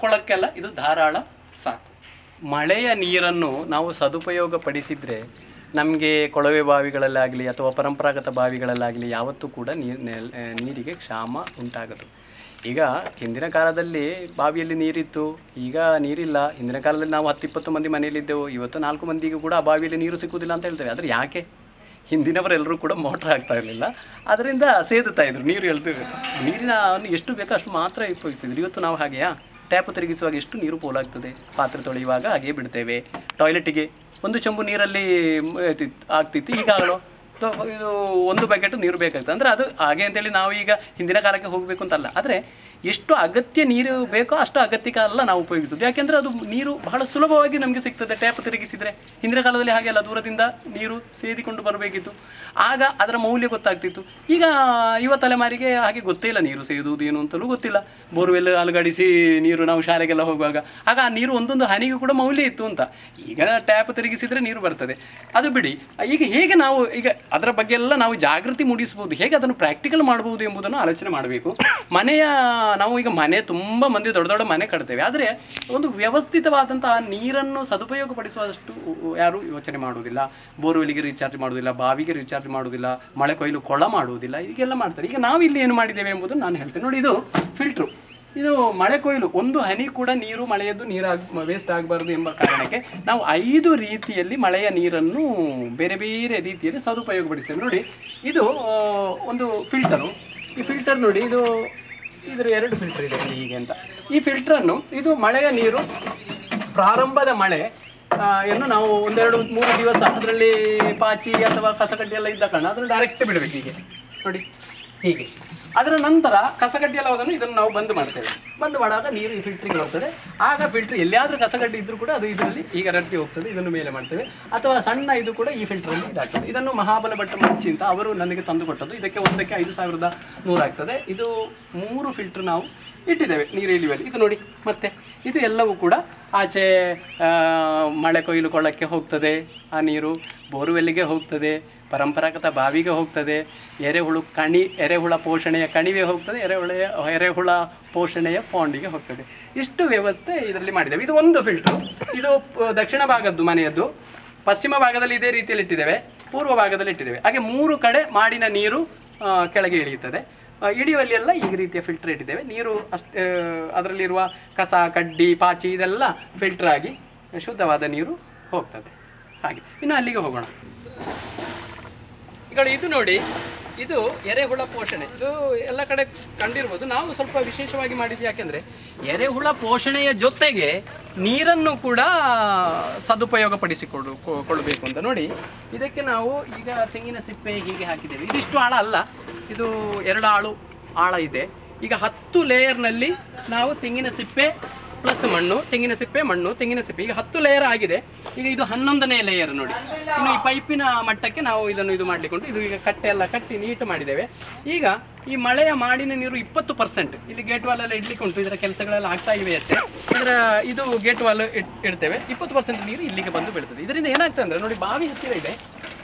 ಕೊಳಕ್ಕೆಲ್ಲ ಇದು ಧಾರಾಳ ಸಾಕು. ಮಳೆಯ ನೀರನ್ನು ನಾವು ಸದುಪಯೋಗ ಪಡಿಸಿದರೆ ನಮಗೆ ಕೊಳವೆ ಬಾವಿಗಳಲ್ಲಾಗಲಿ ಅಥವಾ ಪರಂಪರಾಗತ ಬಾವಿಗಳಲ್ಲಾಗಲಿ ಯಾವತ್ತೂ ಕೂಡ ನೀರಿಗೆ ಕ್ಷಾಮ ಉಂಟಾಗದು. ಈಗ ಹಿಂದಿನ ಕಾಲದಲ್ಲಿ ಬಾವಿಯಲ್ಲಿ ನೀರಿತ್ತು, ಈಗ ನೀರಿಲ್ಲ. ಹಿಂದಿನ ಕಾಲದಲ್ಲಿ ನಾವು 10-20 ಮಂದಿ ಮನೆಯಲ್ಲಿದ್ದೆವು, ಇವತ್ತು 4 ಮಂದಿಗೂ ಕೂಡ ಆ ಬಾವಿಯಲ್ಲಿ ನೀರು ಸಿಕ್ಕುವುದಿಲ್ಲ ಅಂತ ಹೇಳ್ತೇವೆ. ಆದರೆ ಯಾಕೆ? ಹಿಂದಿನವರೆಲ್ಲರೂ ಕೂಡ ಮೋಟ್ರ್ ಹಾಕ್ತಾ ಇರಲಿಲ್ಲ, ಅದರಿಂದ ಸೇದುತ್ತಾ ಇದ್ರು, ನೀರು ನೀರಿನ ಎಷ್ಟು ಬೇಕೋ ಅಷ್ಟು ಮಾತ್ರ ಉಪಯೋಗಿಸ್ತಿದ್ರು. ಇವತ್ತು ನಾವು ಹಾಗೆಯಾ? ಟ್ಯಾಪ್ ತಿರುಗಿಸುವಾಗ ಎಷ್ಟು ನೀರು ಪೋಲಾಗ್ತದೆ, ಪಾತ್ರೆ ತೊಳೆಯುವಾಗ ಹಾಗೆ ಬಿಡ್ತೇವೆ. ಟಾಯ್ಲೆಟಿಗೆ 1 ಚಂಬು ನೀರಲ್ಲಿ ಆಗ್ತಿತ್ತು, ಈಗಾಗಲೋ ಇದು 1 ಬಕೆಟ್ ನೀರು ಬೇಕಾಗ್ತದೆ. ಅಂದರೆ ಅದು ಹಾಗೆ ಅಂತೇಳಿ ನಾವು ಈಗ ಹಿಂದಿನ ಕಾಲಕ್ಕೆ ಹೋಗಬೇಕು ಅಂತಲ್ಲ, ಆದರೆ ಎಷ್ಟು ಅಗತ್ಯ ನೀರು ಬೇಕೋ ಅಷ್ಟು ಅಗತ್ಯಕ್ಕೆಲ್ಲ ನಾವು ಉಪಯೋಗಿಸೋದು. ಯಾಕೆಂದರೆ ಅದು ನೀರು ಬಹಳ ಸುಲಭವಾಗಿ ನಮಗೆ ಸಿಗ್ತದೆ ಟ್ಯಾಪ್ ತಿರುಗಿಸಿದರೆ. ಹಿಂದಿನ ಕಾಲದಲ್ಲಿ ಹಾಗೆಲ್ಲ ದೂರದಿಂದ ನೀರು ಸೇದಿಕೊಂಡು ಬರಬೇಕಿತ್ತು, ಆಗ ಅದರ ಮೌಲ್ಯ ಗೊತ್ತಾಗ್ತಿತ್ತು. ಈಗ ಯುವ ತಲೆಮಾರಿಗೆ ಹಾಗೆ ಗೊತ್ತೇ ಇಲ್ಲ, ನೀರು ಸೇದುವುದು ಏನು ಅಂತಲೂ ಗೊತ್ತಿಲ್ಲ. ಬೋರ್ವೆಲ್ ಅಲುಗಾಡಿಸಿ ನೀರು ನಾವು ಶಾಲೆಗೆಲ್ಲ ಹೋಗುವಾಗ ಆಗ ಆ ನೀರು ಒಂದೊಂದು ಹನಿಗೂ ಕೂಡ ಮೌಲ್ಯ ಇತ್ತು ಅಂತ. ಈಗ ಟ್ಯಾಪ್ ತಿರುಗಿಸಿದರೆ ನೀರು ಬರ್ತದೆ, ಅದು ಬಿಡಿ. ಈಗ ಹೇಗೆ ನಾವು ಈಗ ಅದರ ಬಗ್ಗೆ ಎಲ್ಲ ನಾವು ಜಾಗೃತಿ ಮೂಡಿಸ್ಬೋದು, ಹೇಗೆ ಅದನ್ನು ಪ್ರಾಕ್ಟಿಕಲ್ ಮಾಡ್ಬೋದು ಎಂಬುದನ್ನು ಆಲೋಚನೆ ಮಾಡಬೇಕು. ನಾವು ಈಗ ಮನೆ ತುಂಬ ಮಂದಿ ದೊಡ್ಡ ದೊಡ್ಡ ಮನೆ ಕಟ್ತೇವೆ, ಆದರೆ ಒಂದು ವ್ಯವಸ್ಥಿತವಾದಂತಹ ನೀರನ್ನು ಸದುಪಯೋಗ ಪಡಿಸುವಷ್ಟು ಯಾರು ಯೋಚನೆ ಮಾಡುವುದಿಲ್ಲ. ಬೋರ್ವೆಲ್ಗೆ ರೀಚಾರ್ಜ್ ಮಾಡುವುದಿಲ್ಲ, ಬಾವಿಗೆ ರೀಚಾರ್ಜ್ ಮಾಡುವುದಿಲ್ಲ, ಮಳೆ ಕೊಯ್ಲು ಕೊಳ ಮಾಡುವುದಿಲ್ಲ, ಹೀಗೆಲ್ಲ ಮಾಡ್ತಾರೆ. ಈಗ ನಾವು ಇಲ್ಲಿ ಏನು ಮಾಡಿದ್ದೇವೆ ಎಂಬುದನ್ನು ನಾನು ಹೇಳ್ತೇನೆ. ನೋಡಿ, ಇದು ಫಿಲ್ಟ್ರು, ಇದು ಮಳೆ ಕೊಯ್ಲು. ಒಂದು ಹನಿ ಕೂಡ ನೀರು ಮಳೆಯದ್ದು ವೇಸ್ಟ್ ಆಗಬಾರ್ದು ಎಂಬ ಕಾರಣಕ್ಕೆ ನಾವು 5 ರೀತಿಯಲ್ಲಿ ಮಳೆಯ ನೀರನ್ನು ಬೇರೆ ಬೇರೆ ರೀತಿಯಲ್ಲಿ ಸದುಪಯೋಗ ಪಡಿಸ್ತೇವೆ. ನೋಡಿ, ಇದು ಒಂದು ಫಿಲ್ಟರು. ಈ ಫಿಲ್ಟರ್ ನೋಡಿ, ಇದರ 2 ಫಿಲ್ಟರ್ ಇದೆ ಹೀಗೆ ಅಂತ. ಈ ಫಿಲ್ಟ್ರನ್ನು ಇದು ಮಳೆಯ ನೀರು ಪ್ರಾರಂಭದ ಮಳೆ ಯನ್ನು ನಾವು 1-2-3 ದಿವಸ ಅದರಲ್ಲಿ ಪಾಚಿ ಅಥವಾ ಕಸಕಡ್ಡಿ ಎಲ್ಲ ಇದ್ದ ಕಾರಣ ಅದರಲ್ಲಿ ಡೈರೆಕ್ಟ್ ಬಿಡಬೇಕು. ಹೀಗೆ ನೋಡಿ, ಹೀಗೆ. ಅದರ ನಂತರ ಕಸಗಡ್ಡಿ ಎಲ್ಲ ಹೋದನ್ನು ಇದನ್ನು ನಾವು ಬಂದ್ ಮಾಡ್ತೇವೆ. ಬಂದ್ ಮಾಡುವಾಗ ನೀರು ಈ ಫಿಲ್ಟ್ರಿಂಗ್ ಹೋಗ್ತದೆ. ಆಗ ಫಿಲ್ಟರ್ ಎಲ್ಲಿಯಾದ್ರೂ ಕಸಗಡ್ಡಿ ಇದ್ರೂ ಕೂಡ ಅದು ಇದರಲ್ಲಿ ಈಗ ರಟ್ಟಿ ಹೋಗ್ತದೆ, ಇದನ್ನು ಮೇಲೆ ಮಾಡ್ತೇವೆ. ಅಥವಾ ಸಣ್ಣ ಇದು ಕೂಡ ಈ ಫಿಲ್ಟರಲ್ಲಿ ಇದಾಗ್ತದೆ. ಇದನ್ನು ಮಹಾಬಲ ಭಟ್ಟ ಮಂಚಿ ಅಂತ ಅವರು ನನಗೆ ತಂದು ಕೊಟ್ಟದ್ದು. ಇದಕ್ಕೆ ಒಂದಕ್ಕೆ 5100 ಆಗ್ತದೆ. ಇದು 3 ಫಿಲ್ಟರ್ ನಾವು ಇಟ್ಟಿದ್ದೇವೆ ನೀರು ಇಳಿಯುವಲ್ಲಿ. ಇದು ನೋಡಿ, ಮತ್ತೆ ಇದು ಎಲ್ಲವೂ ಕೂಡ ಆಚೆ ಮಳೆ ಕೊಯ್ಲು ಕೊಳ್ಳಕ್ಕೆ ಹೋಗ್ತದೆ. ಆ ನೀರು ಬೋರ್ವೆಲ್ಗೆ ಹೋಗ್ತದೆ, ಪರಂಪರಾಗತ ಬಾವಿಗೆ ಹೋಗ್ತದೆ, ಎರೆಹುಳ ಪೋಷಣೆಯ ಕಣಿವೆ ಹೋಗ್ತದೆ, ಎರೆಹುಳ ಪೋಷಣೆಯ ಪಾಂಡಿಗೆ ಹೋಗ್ತದೆ. ಇಷ್ಟು ವ್ಯವಸ್ಥೆ ಇದರಲ್ಲಿ ಮಾಡಿದ್ದೇವೆ. ಇದು ಒಂದು ಫಿಲ್ಟ್ರು. ಇದು ದಕ್ಷಿಣ ಭಾಗದ್ದು ಮನೆಯದ್ದು. ಪಶ್ಚಿಮ ಭಾಗದಲ್ಲಿ ಇದೇ ರೀತಿಯಲ್ಲಿ ಇಟ್ಟಿದ್ದೇವೆ, ಪೂರ್ವ ಭಾಗದಲ್ಲಿ ಇಟ್ಟಿದ್ದೇವೆ. ಹಾಗೆ 3 ಕಡೆ ಮಾಡಿನ ನೀರು ಕೆಳಗೆ ಇಳಿಯುತ್ತದೆ. ಇಳಿಯುವಲ್ಲಿ ಎಲ್ಲ ಈ ರೀತಿಯ ಫಿಲ್ಟರ್ ಇಟ್ಟಿದ್ದೇವೆ. ನೀರು ಅದರಲ್ಲಿರುವ ಕಸ ಕಡ್ಡಿ ಪಾಚಿ ಇದೆಲ್ಲ ಫಿಲ್ಟರ್ ಆಗಿ ಶುದ್ಧವಾದ ನೀರು ಹೋಗ್ತದೆ. ಹಾಗೆ ಇನ್ನು ಅಲ್ಲಿಗೆ ಹೋಗೋಣ. ಈಗ ಇದು ನೋಡಿ, ಇದು ಎರೆಹುಳ ಪೋಷಣೆ. ಇದು ಎಲ್ಲ ಕಡೆ ಕಂಡಿರ್ಬೋದು. ನಾವು ಸ್ವಲ್ಪ ವಿಶೇಷವಾಗಿ ಮಾಡಿದ್ದು ಯಾಕೆಂದರೆ ಎರೆಹುಳ ಪೋಷಣೆಯ ಜೊತೆಗೆ ನೀರನ್ನು ಕೂಡ ಸದುಪಯೋಗ ಪಡಿಸಿಕೊಳ್ಳಬೇಕು ಅಂತ. ನೋಡಿ, ಇದಕ್ಕೆ ನಾವು ಈಗ ತೆಂಗಿನ ಸಿಪ್ಪೆ ಹೀಗೆ ಹಾಕಿದ್ದೇವೆ. ಇದಿಷ್ಟು ಆಳ ಅಲ್ಲ, ಇದು 2 ಆಳು ಆಳ ಇದೆ. ಈಗ 10 ಲೇಯರ್ನಲ್ಲಿ ನಾವು ತೆಂಗಿನ ಸಿಪ್ಪೆ ಪ್ಲಸ್ ಮಣ್ಣು, ತೆಂಗಿನ ಸಿಪ್ಪೆ ಮಣ್ಣು, ತೆಂಗಿನ ಸಿಪ್ಪೆ, ಈಗ 10 ಲೇಯರ್ ಆಗಿದೆ. ಈಗ ಇದು 11ನೇ ಲೇಯರ್ ನೋಡಿ. ಇನ್ನು ಈ ಪೈಪಿನ ಮಟ್ಟಕ್ಕೆ ನಾವು ಇದನ್ನು ಇದು ಮಾಡಲಿಕ್ಕೊಂಡು ಇದು ಈಗ ಕಟ್ಟೆ ಎಲ್ಲ ಕಟ್ಟಿ ನೀಟ್ ಮಾಡಿದ್ದೇವೆ. ಈಗ ಈ ಮಳೆಯ ಮಾಡಿನ ನೀರು 20% ಇಲ್ಲಿ ಗೇಟ್ ವಾಲ್ ಎಲ್ಲ ಇಡ್ಲಿಕ್ಕೆ ಉಂಟು. ಇದರ ಕೆಲಸಗಳೆಲ್ಲ ಆಗ್ತಾ ಇವೆ ಅಷ್ಟೇ. ಇದರ ಇದು ಗೇಟ್ ವಾಲ್ ಇಡ್ತೇವೆ. 20% ನೀರು ಇಲ್ಲಿಗೆ ಬಂದು ಬೀಳ್ತದೆ. ಇದರಿಂದ ಏನಾಗ್ತದೆ ಅಂದರೆ ನೋಡಿ, ಬಾವಿ ಹತ್ತಿರ ಇದೆ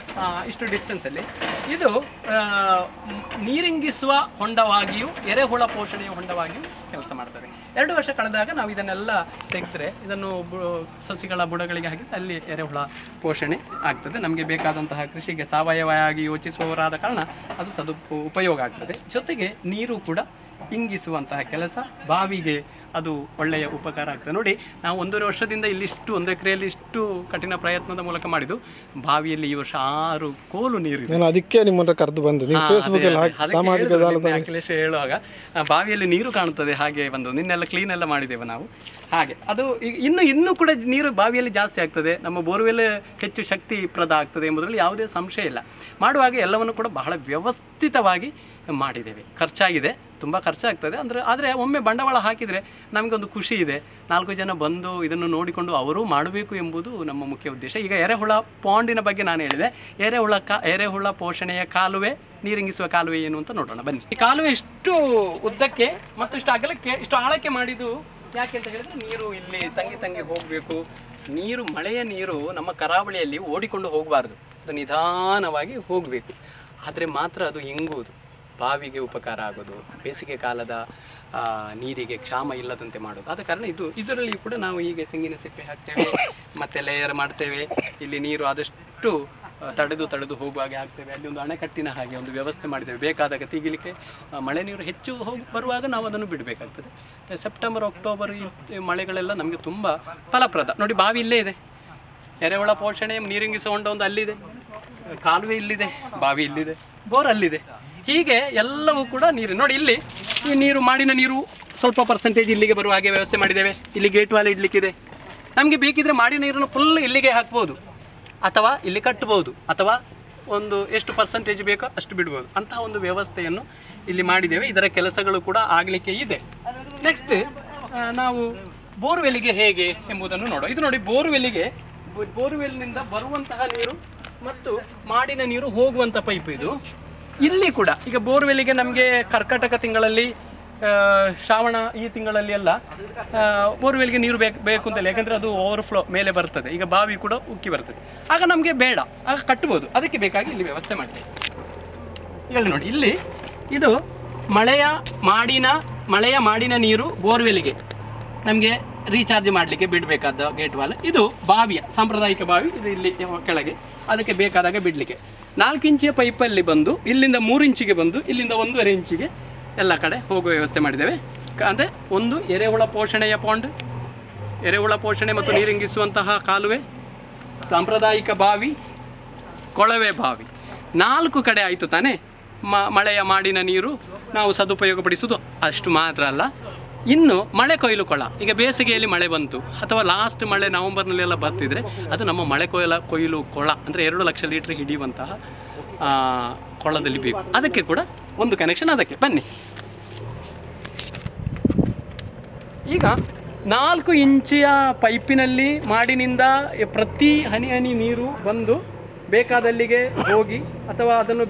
ಇಷ್ಟು ಡಿಸ್ಟೆನ್ಸಲ್ಲಿ. ಇದು ನೀರಿಂಗಿಸುವ ಹೊಂಡವಾಗಿಯೂ ಎರೆಹುಳ ಪೋಷಣೆಯ ಹೊಂಡವಾಗಿಯೂ ಕೆಲಸ ಮಾಡ್ತದೆ. 2 ವರ್ಷ ಕಳೆದಾಗ ನಾವು ಇದನ್ನೆಲ್ಲ ತೆಗೆದ್ರೆ ಇದನ್ನು ಸಸಿಗಳ ಬುಡಗಳಿಗೆ ಹಾಕಿ ಅಲ್ಲಿ ಎರೆಹುಳ ಪೋಷಣೆ ಆಗ್ತದೆ. ನಮಗೆ ಬೇಕಾದಂತಹ ಕೃಷಿಗೆ ಸಾವಯವವಾಗಿ ಯೋಚಿಸುವವರಾದ ಕಾರಣ ಅದು ಉಪಯೋಗ ಆಗ್ತದೆ. ಜೊತೆಗೆ ನೀರು ಕೂಡ ಇಂಗಿಸುವಂತಹ ಕೆಲಸ, ಬಾವಿಗೆ ಅದು ಒಳ್ಳೆಯ ಉಪಕಾರ ಆಗ್ತದೆ. ನೋಡಿ, ನಾವು 1.5 ವರ್ಷದಿಂದ ಇಲ್ಲಿಷ್ಟು 1 ಎಕರೆಯಲ್ಲಿ ಇಷ್ಟು ಕಠಿಣ ಪ್ರಯತ್ನದ ಮೂಲಕ ಮಾಡಿದ್ದು. ಬಾವಿಯಲ್ಲಿ ಈ ವರ್ಷ 6 ಕೋಲು ನೀರು. ಅದಕ್ಕೆ ನಿಮ್ಮನ್ನ ಕರೆದು ಬಂದೆ. ಅಖಿಲೇಶ್ ಹೇಳುವಾಗ ಬಾವಿಯಲ್ಲಿ ನೀರು ಕಾಣುತ್ತದೆ ಹಾಗೆ ಬಂದು ನಿನ್ನೆಲ್ಲ ಕ್ಲೀನ್ ಎಲ್ಲ ಮಾಡಿದ್ದೇವೆ ನಾವು. ಹಾಗೆ ಅದು ಇನ್ನೂ ಕೂಡ ನೀರು ಬಾವಿಯಲ್ಲಿ ಜಾಸ್ತಿ ಆಗ್ತದೆ. ನಮ್ಮ ಬೋರ್ವೆಲ್ ಹೆಚ್ಚು ಶಕ್ತಿಪ್ರದ ಆಗ್ತದೆ ಎಂಬುದರಲ್ಲಿ ಯಾವುದೇ ಸಂಶಯ ಇಲ್ಲ. ಮಾಡುವಾಗ ಎಲ್ಲವನ್ನು ಕೂಡ ಬಹಳ ವ್ಯವಸ್ಥಿತವಾಗಿ ಮಾಡಿದ್ದೇವೆ. ಖರ್ಚಾಗಿದೆ, ತುಂಬ ಖರ್ಚಾಗ್ತದೆ ಆದರೆ ಒಮ್ಮೆ ಬಂಡವಾಳ ಹಾಕಿದರೆ ನಮಗೊಂದು ಖುಷಿ ಇದೆ. 4 ಜನ ಬಂದು ಇದನ್ನು ನೋಡಿಕೊಂಡು ಅವರೂ ಮಾಡಬೇಕು ಎಂಬುದು ನಮ್ಮ ಮುಖ್ಯ ಉದ್ದೇಶ. ಈಗ ಎರೆಹುಳ ಪಾಂಡಿನ ಬಗ್ಗೆ ನಾನು ಹೇಳಿದೆ. ಎರೆಹುಳ ಪೋಷಣೆಯ ಕಾಲುವೆ, ನೀರಿಂಗಿಸುವ ಕಾಲುವೆ ಏನು ಅಂತ ನೋಡೋಣ ಬನ್ನಿ. ಈ ಕಾಲುವೆ ಇಷ್ಟು ಉದ್ದಕ್ಕೆ ಮತ್ತು ಇಷ್ಟು ಅಗಲಕ್ಕೆ ಇಷ್ಟು ಆಳಕ್ಕೆ ಮಾಡಿದ್ದು ಯಾಕೆ ಅಂತ ಹೇಳಿದ್ರೆ, ನೀರು ಇಲ್ಲಿ ತಂಗಿ ಹೋಗಬೇಕು. ಮಳೆಯ ನೀರು ನಮ್ಮ ಕರಾವಳಿಯಲ್ಲಿ ಓಡಿಕೊಂಡು ಹೋಗಬಾರ್ದು, ಅದು ನಿಧಾನವಾಗಿ ಹೋಗಬೇಕು. ಆದರೆ ಮಾತ್ರ ಅದು ಇಂಗುವುದು, ಬಾವಿಗೆ ಉಪಕಾರ ಆಗೋದು, ಬೇಸಿಗೆ ಕಾಲದ ನೀರಿಗೆ ಕ್ಷಾಮ ಇಲ್ಲದಂತೆ ಮಾಡೋದು. ಆದ ಕಾರಣ ಇದರಲ್ಲಿ ಕೂಡ ನಾವು ಹೀಗೆ ತೆಂಗಿನ ಸಿಪ್ಪೆ ಹಾಕ್ತೇವೆ, ಮತ್ತೆ ಲೇಯರ್ ಮಾಡ್ತೇವೆ. ಇಲ್ಲಿ ನೀರು ಆದಷ್ಟು ತಡೆದು ಹೋಗುವಾಗೆ ಆಗ್ತೇವೆ. ಅಲ್ಲಿ ಒಂದು ಅಣೆಕಟ್ಟಿನ ಹಾಗೆ ಒಂದು ವ್ಯವಸ್ಥೆ ಮಾಡಿದ್ದೇವೆ. ಬೇಕಾದಾಗ ತೆಗಿಲಿಕ್ಕೆ ಮಳೆ ನೀರು ಹೆಚ್ಚು ಬರುವಾಗ ನಾವು ಅದನ್ನು ಬಿಡಬೇಕಾಗ್ತದೆ. ಸೆಪ್ಟೆಂಬರ್ ಅಕ್ಟೋಬರ್ ಈ ಮಳೆಗಳೆಲ್ಲ ನಮಗೆ ತುಂಬ ಫಲಪ್ರದ. ನೋಡಿ, ಬಾವಿ ಇಲ್ಲೇ ಇದೆ, ಎರೆಹುಳ ಪೋಷಣೆ ನೀರಿಂಗಿಸುವ ಹೊಂಡ ಒಂದು ಅಲ್ಲಿದೆ, ಕಾಲುವೆ ಇಲ್ಲಿದೆ, ಬಾವಿ ಇಲ್ಲಿದೆ, ಬೋರ್ ಅಲ್ಲಿದೆ. ಹೀಗೆ ಎಲ್ಲವೂ ಕೂಡ ನೀರು. ನೋಡಿ, ಇಲ್ಲಿ ಈ ನೀರು ಮಾಡಿನ ನೀರು ಸ್ವಲ್ಪ ಪರ್ಸೆಂಟೇಜ್ ಇಲ್ಲಿಗೆ ಬರುವ ಹಾಗೆ ವ್ಯವಸ್ಥೆ ಮಾಡಿದ್ದೇವೆ. ಇಲ್ಲಿ ಗೇಟ್ ವಾಲ್ ಇಡ್ಲಿಕ್ಕಿದೆ. ನಮಗೆ ಬೇಕಿದ್ರೆ ಮಾಡಿನ ನೀರನ್ನು ಫುಲ್ ಇಲ್ಲಿಗೆ ಹಾಕ್ಬೋದು, ಅಥವಾ ಇಲ್ಲಿ ಕಟ್ಬೋದು, ಅಥವಾ ಒಂದು ಎಷ್ಟು ಪರ್ಸೆಂಟೇಜ್ ಬೇಕೋ ಅಷ್ಟು ಬಿಡ್ಬೋದು. ಅಂತಹ ಒಂದು ವ್ಯವಸ್ಥೆಯನ್ನು ಇಲ್ಲಿ ಮಾಡಿದ್ದೇವೆ. ಇದರ ಕೆಲಸಗಳು ಕೂಡ ಆಗಲಿಕ್ಕೆ ಇದೆ. ನೆಕ್ಸ್ಟ್ ನಾವು ಬೋರ್ವೆಲ್ಗೆ ಹೇಗೆ ಎಂಬುದನ್ನು ನೋಡೋ. ಇದು ನೋಡಿ, ಬೋರ್ವೆಲ್ನಿಂದ ಬರುವಂತಹ ನೀರು ಮತ್ತು ಮಾಡಿನ ನೀರು ಹೋಗುವಂಥ ಪೈಪ್ ಇದು. ಇಲ್ಲಿ ಕೂಡ ಈಗ ಬೋರ್ವೆಲ್ಗೆ ನಮಗೆ ಕರ್ಕಾಟಕ ತಿಂಗಳಲ್ಲಿ, ಶ್ರಾವಣ ಈ ತಿಂಗಳಲ್ಲಿ ಎಲ್ಲ ಬೋರ್ವೆಲ್ಗೆ ನೀರು ಬೇಕು ಅಂತಲ್ಲ. ಯಾಕಂದರೆ ಅದು ಓವರ್ಫ್ಲೋ ಮೇಲೆ ಬರ್ತದೆ. ಈಗ ಬಾವಿ ಕೂಡ ಉಕ್ಕಿ ಬರ್ತದೆ. ಆಗ ನಮಗೆ ಬೇಡ, ಆಗ ಕಟ್ಬೋದು. ಅದಕ್ಕೆ ಬೇಕಾಗಿ ಇಲ್ಲಿ ವ್ಯವಸ್ಥೆ ಮಾಡ್ತೀವಿ. ಈಗ ನೋಡಿ, ಇಲ್ಲಿ ಇದು ಮಳೆಯ ಮಾಡಿನ ನೀರು ಬೋರ್ವೆಲ್ಗೆ ನಮಗೆ ರೀಚಾರ್ಜ್ ಮಾಡಲಿಕ್ಕೆ ಬಿಡಬೇಕಾದ ಗೇಟ್ ವಾಲ್. ಇದು ಬಾವಿಯ ಸಾಂಪ್ರದಾಯಿಕ ಬಾವಿ, ಇದು ಇಲ್ಲಿ ಕೆಳಗೆ, ಅದಕ್ಕೆ ಬೇಕಾದಾಗ ಬಿಡಲಿಕ್ಕೆ 4 ಇಂಚಿಯ ಪೈಪಲ್ಲಿ ಬಂದು ಇಲ್ಲಿಂದ 3 ಇಂಚಿಗೆ ಬಂದು ಇಲ್ಲಿಂದ 1.5 ಇಂಚಿಗೆ ಎಲ್ಲ ಕಡೆ ಹೋಗುವ ವ್ಯವಸ್ಥೆ ಮಾಡಿದ್ದೇವೆ. ಅಂದರೆ ಒಂದು ಎರೆಹುಳ ಪೋಷಣೆಯ ಪಾಂಡ್, ಎರೆಹುಳ ಪೋಷಣೆ ಮತ್ತು ನೀರಿಂಗಿಸುವಂತಹ ಕಾಲುವೆ, ಸಾಂಪ್ರದಾಯಿಕ ಬಾವಿ, ಕೊಳವೆ ಬಾವಿ, 4 ಕಡೆ ಆಯಿತು ತಾನೇ. ಮಳೆಯ ಮಾಡಿನ ನೀರು ನಾವು ಸದುಪಯೋಗಪಡಿಸುವುದು ಅಷ್ಟು ಮಾತ್ರ ಅಲ್ಲ, ಇನ್ನು ಮಳೆ ಕೊಯ್ಲು ಕೊಳ. ಈಗ ಬೇಸಿಗೆಯಲ್ಲಿ ಮಳೆ ಬಂತು ಅಥವಾ ಲಾಸ್ಟ್ ಮಳೆ ನವೆಂಬರ್ನಲ್ಲೆಲ್ಲ ಬರ್ತಿದ್ರೆ ಅದು ನಮ್ಮ ಮಳೆ ಕೊಯ್ಲು ಕೊಳ. ಅಂದರೆ 2 ಲಕ್ಷ ಲೀಟ್ರ್ ಹಿಡಿಯುವಂತಹ ಕೊಳದಲ್ಲಿ ಬೇಕು, ಅದಕ್ಕೆ ಕೂಡ ಒಂದು ಕನೆಕ್ಷನ್ ಅದಕ್ಕೆ. ಬನ್ನಿ ಈಗ 4 ಇಂಚಿನ ಪೈಪಿನಲ್ಲಿ ಮಾಡಿನಿಂದ ಪ್ರತಿ ಹನಿ ಹನಿ ನೀರು ಬಂದು ಬೇಕಾದಲ್ಲಿಗೆ ಹೋಗಿ, ಅಥವಾ ಅದನ್ನು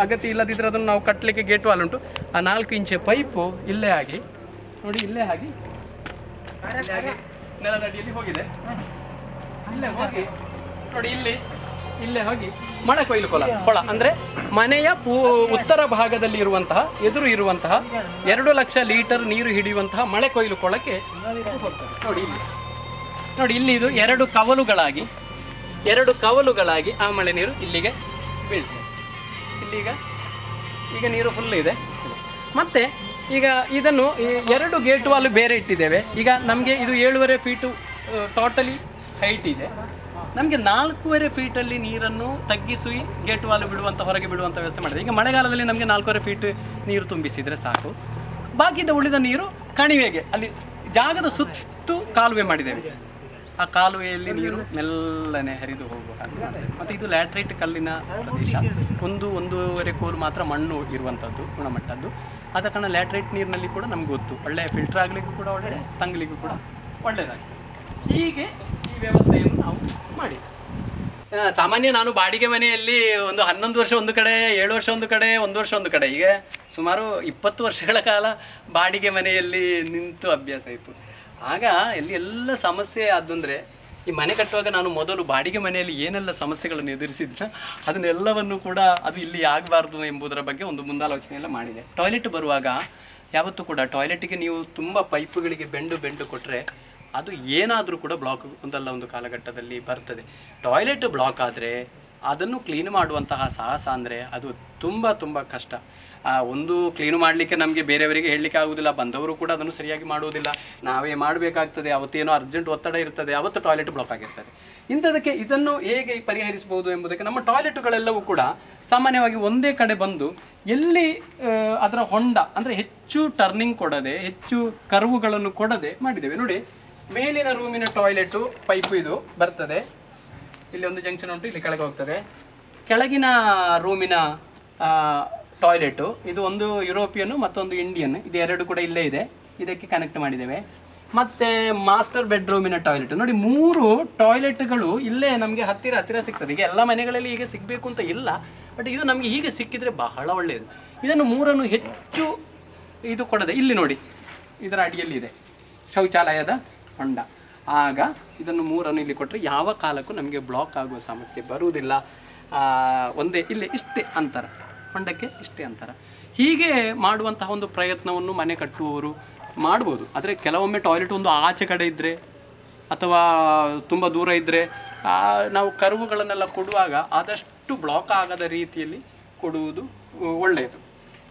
ಅಗತ್ಯ ಇಲ್ಲದಿದ್ದರೆ ಅದನ್ನು ನಾವು ಕಟ್ಟಲಿಕ್ಕೆ ಗೇಟ್ ವಾಲ್ ಉಂಟು. ಆ 4 ಇಂಚಿನ ಪೈಪು ಇಲ್ಲೇ ಆಗಿ ನೋಡಿ, ಇಲ್ಲೇ ಆಗಿ ನೆಲದಡಿಯಲ್ಲಿ ಹೋಗಿದೆ. ಇಲ್ಲೇ ಹೋಗಿ ನೋಡಿ, ಇಲ್ಲೇ ಹೋಗಿ ಮಳೆ ಕೊಯ್ಲು ಕೊಳ ಅಂದರೆ ಮನೆಯ ಉತ್ತರ ಭಾಗದಲ್ಲಿ ಇರುವಂತಹ, ಎದುರು ಇರುವಂತಹ 2 ಲಕ್ಷ ಲೀಟರ್ ನೀರು ಹಿಡಿಯುವಂತಹ ಮಳೆ ಕೊಯ್ಲು ಕೊಳಕ್ಕೆ ಹೋಗ್ತದೆ. ನೋಡಿ ಇಲ್ಲಿ ಇದು 2 ಕವಲುಗಳಾಗಿ ಆ ಮಳೆ ನೀರು ಇಲ್ಲಿಗೆ ಬೀಳ್ತದೆ. ಈಗ ನೀರು ಫುಲ್ ಇದೆ. ಮತ್ತೆ ಈಗ ಇದನ್ನು 2 ಗೇಟ್ ವಾಲ್ ಬೇರೆ ಇಟ್ಟಿದ್ದೇವೆ. ಈಗ ನಮಗೆ ಇದು 7.5 ಫೀಟು ಟೋಟಲಿ ಹೈಟ್ ಇದೆ. ನಮಗೆ 4.5 ಫೀಟಲ್ಲಿ ನೀರನ್ನು ತಗ್ಗಿಸಿ ಗೇಟ್ ವಾಲ್ ಹೊರಗೆ ಬಿಡುವಂಥ ವ್ಯವಸ್ಥೆ ಮಾಡಿದೆ. ಈಗ ಮಳೆಗಾಲದಲ್ಲಿ ನಮಗೆ 4.5 ಫೀಟ್ ನೀರು ತುಂಬಿಸಿದರೆ ಸಾಕು. ಬಾಕಿದ ಉಳಿದ ನೀರು ಕಣಿವೆಗೆ, ಅಲ್ಲಿ ಜಾಗದ ಸುತ್ತು ಕಾಲುವೆ ಮಾಡಿದ್ದೇವೆ. ಆ ಕಾಲುವೆಯಲ್ಲಿ ನೀರು ಮೆಲ್ಲನೆ ಹರಿದು ಹೋಗುವ ಹಾಗೆ. ಮತ್ತು ಇದು ಲ್ಯಾಟ್ರೈಟ್ ಕಲ್ಲಿನ ಪ್ರದೇಶ, 1-1.5 ಕೋಲು ಮಾತ್ರ ಮಣ್ಣು ಇರುವಂಥದ್ದು, ಗುಣಮಟ್ಟದ್ದು. ಆದ ಕಾರಣ ಲ್ಯಾಟ್ರೈಟ್ ನೀರಿನಲ್ಲಿ ಕೂಡ ನಮ್ಗೆ ಗೊತ್ತು, ಒಳ್ಳೆಯ ಫಿಲ್ಟರ್ ಆಗಲಿಕ್ಕೂ ಕೂಡ ಒಳ್ಳೆಯ, ತಂಗಲಿಕ್ಕೂ ಕೂಡ ಒಳ್ಳೆಯದಾಗಿದೆ. ಹೀಗೆ ಈ ವ್ಯವಸ್ಥೆಯನ್ನು ನಾವು ಮಾಡಿ. ಸಾಮಾನ್ಯ ನಾನು ಬಾಡಿಗೆ ಮನೆಯಲ್ಲಿ ಒಂದು 11 ವರ್ಷ ಒಂದು ಕಡೆ, 7 ವರ್ಷ ಒಂದು ಕಡೆ, 1 ವರ್ಷ ಒಂದು ಕಡೆ, ಈಗ ಸುಮಾರು 20 ವರ್ಷಗಳ ಕಾಲ ಬಾಡಿಗೆ ಮನೆಯಲ್ಲಿ ನಿಂತು ಅಭ್ಯಾಸ ಇತ್ತು. ಆಗ ಎಲ್ಲ ಸಮಸ್ಯೆ ಆದಂದರೆ, ಈ ಮನೆ ಕಟ್ಟುವಾಗ ನಾನು ಮೊದಲು ಬಾಡಿಗೆ ಮನೆಯಲ್ಲಿ ಏನೆಲ್ಲ ಸಮಸ್ಯೆಗಳನ್ನು ಎದುರಿಸಿದ್ದ ಅದನ್ನೆಲ್ಲವನ್ನು ಕೂಡ ಅದು ಇಲ್ಲಿ ಆಗಬಾರ್ದು ಎಂಬುದರ ಬಗ್ಗೆ ಒಂದು ಮುಂದಾಲೋಚನೆ ಎಲ್ಲ ಮಾಡಿದೆ. ಟಾಯ್ಲೆಟ್ ಬರುವಾಗ ಯಾವತ್ತೂ ಕೂಡ ಟಾಯ್ಲೆಟಿಗೆ ನೀವು ತುಂಬ ಪೈಪುಗಳಿಗೆ ಬೆಂಡು ಕೊಟ್ಟರೆ ಅದು ಏನಾದರೂ ಕೂಡ ಬ್ಲಾಕ್ ಒಂದಲ್ಲ ಒಂದು ಕಾಲಘಟ್ಟದಲ್ಲಿ ಬರ್ತದೆ. ಟಾಯ್ಲೆಟ್ ಬ್ಲಾಕ್ ಆದರೆ ಅದನ್ನು ಕ್ಲೀನ್ ಮಾಡುವಂತಹ ಸಾಹಸ ಅಂದರೆ ಅದು ತುಂಬ ಕಷ್ಟ. ಒಂದು ಕ್ಲೀನು ಮಾಡಲಿಕ್ಕೆ ನಮಗೆ ಬೇರೆಯವರಿಗೆ ಹೇಳಲಿಕ್ಕೆ ಆಗೋದಿಲ್ಲ, ಬಂದವರು ಕೂಡ ಅದನ್ನು ಸರಿಯಾಗಿ ಮಾಡುವುದಿಲ್ಲ, ನಾವೇ ಮಾಡಬೇಕಾಗ್ತದೆ. ಅವತ್ತೇನೋ ಅರ್ಜೆಂಟ್ ಒತ್ತಡ ಇರ್ತದೆ, ಅವತ್ತು ಟಾಯ್ಲೆಟ್ ಬ್ಲಾಕ್ ಆಗಿರ್ತದೆ. ಇಂಥದಕ್ಕೆ ಇದನ್ನು ಹೇಗೆ ಪರಿಹರಿಸಬಹುದು ಎಂಬುದಕ್ಕೆ ನಮ್ಮ ಟಾಯ್ಲೆಟುಗಳೆಲ್ಲವೂ ಕೂಡ ಸಾಮಾನ್ಯವಾಗಿ ಒಂದೇ ಕಡೆ ಬಂದು, ಎಲ್ಲಿ ಅದರ ಹೊಂಡ ಅಂದರೆ ಹೆಚ್ಚು ಟರ್ನಿಂಗ್ ಕೊಡದೆ, ಹೆಚ್ಚು ಕರ್ವುಗಳನ್ನು ಕೊಡದೆ ಮಾಡಿದ್ದೇವೆ. ನೋಡಿ, ಮೇಲಿನ ರೂಮಿನ ಟಾಯ್ಲೆಟು ಪೈಪು ಇದು ಬರ್ತದೆ, ಇಲ್ಲಿ ಒಂದು ಜಂಕ್ಷನ್ ಉಂಟು, ಇಲ್ಲಿ ಕೆಳಗೆ ಹೋಗ್ತದೆ. ಕೆಳಗಿನ ರೂಮಿನ ಟಾಯ್ಲೆಟು ಇದು ಒಂದು ಯುರೋಪಿಯನ್ ಮತ್ತೊಂದು ಇಂಡಿಯನ್, ಇದು 2 ಕೂಡ ಇಲ್ಲೇ ಇದೆ, ಇದಕ್ಕೆ ಕನೆಕ್ಟ್ ಮಾಡಿದ್ದೇವೆ. ಮತ್ತು ಮಾಸ್ಟರ್ ಬೆಡ್ರೂಮಿನ ಟಾಯ್ಲೆಟ್ ನೋಡಿ, 3 ಟಾಯ್ಲೆಟ್ಗಳು ಇಲ್ಲೇ ನಮಗೆ ಹತ್ತಿರ ಸಿಗ್ತದೆ. ಈಗ ಎಲ್ಲ ಮನೆಗಳಲ್ಲಿ ಈಗ ಸಿಗಬೇಕು ಅಂತ ಇಲ್ಲ, ಬಟ್ ಇದು ನಮಗೆ ಹೀಗೆ ಸಿಕ್ಕಿದರೆ ಬಹಳ ಒಳ್ಳೆಯದು. ಇದನ್ನು 3 ಹೆಚ್ಚು ಇದು ಕೊಡದೆ, ಇಲ್ಲಿ ನೋಡಿ ಇದರ ಅಡಿಯಲ್ಲಿ ಇದೆ ಶೌಚಾಲಯದ ಹೊಂಡ. ಆಗ ಇದನ್ನು 3 ಇಲ್ಲಿ ಕೊಟ್ಟರೆ ಯಾವ ಕಾಲಕ್ಕೂ ನಮಗೆ ಬ್ಲಾಕ್ ಆಗುವ ಸಮಸ್ಯೆ ಬರುವುದಿಲ್ಲ. ಒಂದೇ ಇಲ್ಲಿ ಇಷ್ಟೇ ಅಂತರ, ಹೊಂಡಕ್ಕೆ ಇಷ್ಟೇ ಅಂತರ. ಹೀಗೆ ಮಾಡುವಂತಹ ಒಂದು ಪ್ರಯತ್ನವನ್ನು ಮನೆ ಕಟ್ಟುವವರು ಮಾಡ್ಬೋದು. ಆದರೆ ಕೆಲವೊಮ್ಮೆ ಟಾಯ್ಲೆಟ್ ಒಂದು ಆಚೆ ಕಡೆ ಇದ್ದರೆ ಅಥವಾ ತುಂಬ ದೂರ ಇದ್ದರೆ ನಾವು ಕರ್ವುಗಳನ್ನೆಲ್ಲ ಕೊಡುವಾಗ ಆದಷ್ಟು ಬ್ಲಾಕ್ ಆಗದ ರೀತಿಯಲ್ಲಿ ಕೊಡುವುದು ಒಳ್ಳೆಯದು.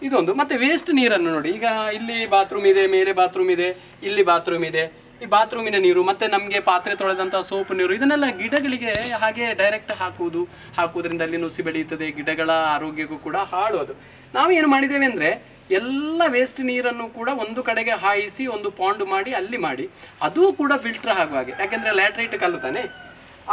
ಇದೊಂದು. ಮತ್ತು ವೇಸ್ಟ್ ನೀರನ್ನು ನೋಡಿ, ಈಗ ಇಲ್ಲಿ ಬಾತ್ರೂಮ್ ಇದೆ, ಮೇಲೆ ಬಾತ್ರೂಮ್ ಇದೆ, ಇಲ್ಲಿ ಬಾತ್ರೂಮ್ ಇದೆ. ಈ ಬಾತ್ರೂಮಿನ ನೀರು ಮತ್ತು ನಮಗೆ ಪಾತ್ರೆ ತೊಳೆದಂಥ ಸೋಪು ನೀರು ಇದನ್ನೆಲ್ಲ ಗಿಡಗಳಿಗೆ ಹಾಗೆ ಡೈರೆಕ್ಟ್ ಹಾಕುವುದರಿಂದ ಅಲ್ಲಿ ನುಸಿ ಬೆಳೆಯುತ್ತದೆ, ಗಿಡಗಳ ಆರೋಗ್ಯಕ್ಕೂ ಕೂಡ ಹಾಳೋದು. ನಾವು ಏನು ಮಾಡಿದ್ದೇವೆ ಅಂದರೆ ಎಲ್ಲ ವೇಸ್ಟ್ ನೀರನ್ನು ಕೂಡ ಒಂದು ಕಡೆಗೆ ಹಾಯಿಸಿ ಒಂದು ಪಾಂಡ್ ಮಾಡಿ ಅಲ್ಲಿ ಮಾಡಿ, ಅದೂ ಕೂಡ ಫಿಲ್ಟರ್ ಆಗುವ ಹಾಗೆ. ಯಾಕೆಂದರೆ ಲ್ಯಾಟ್ರೈಟ್ ಕಲ್ಲು ತಾನೆ,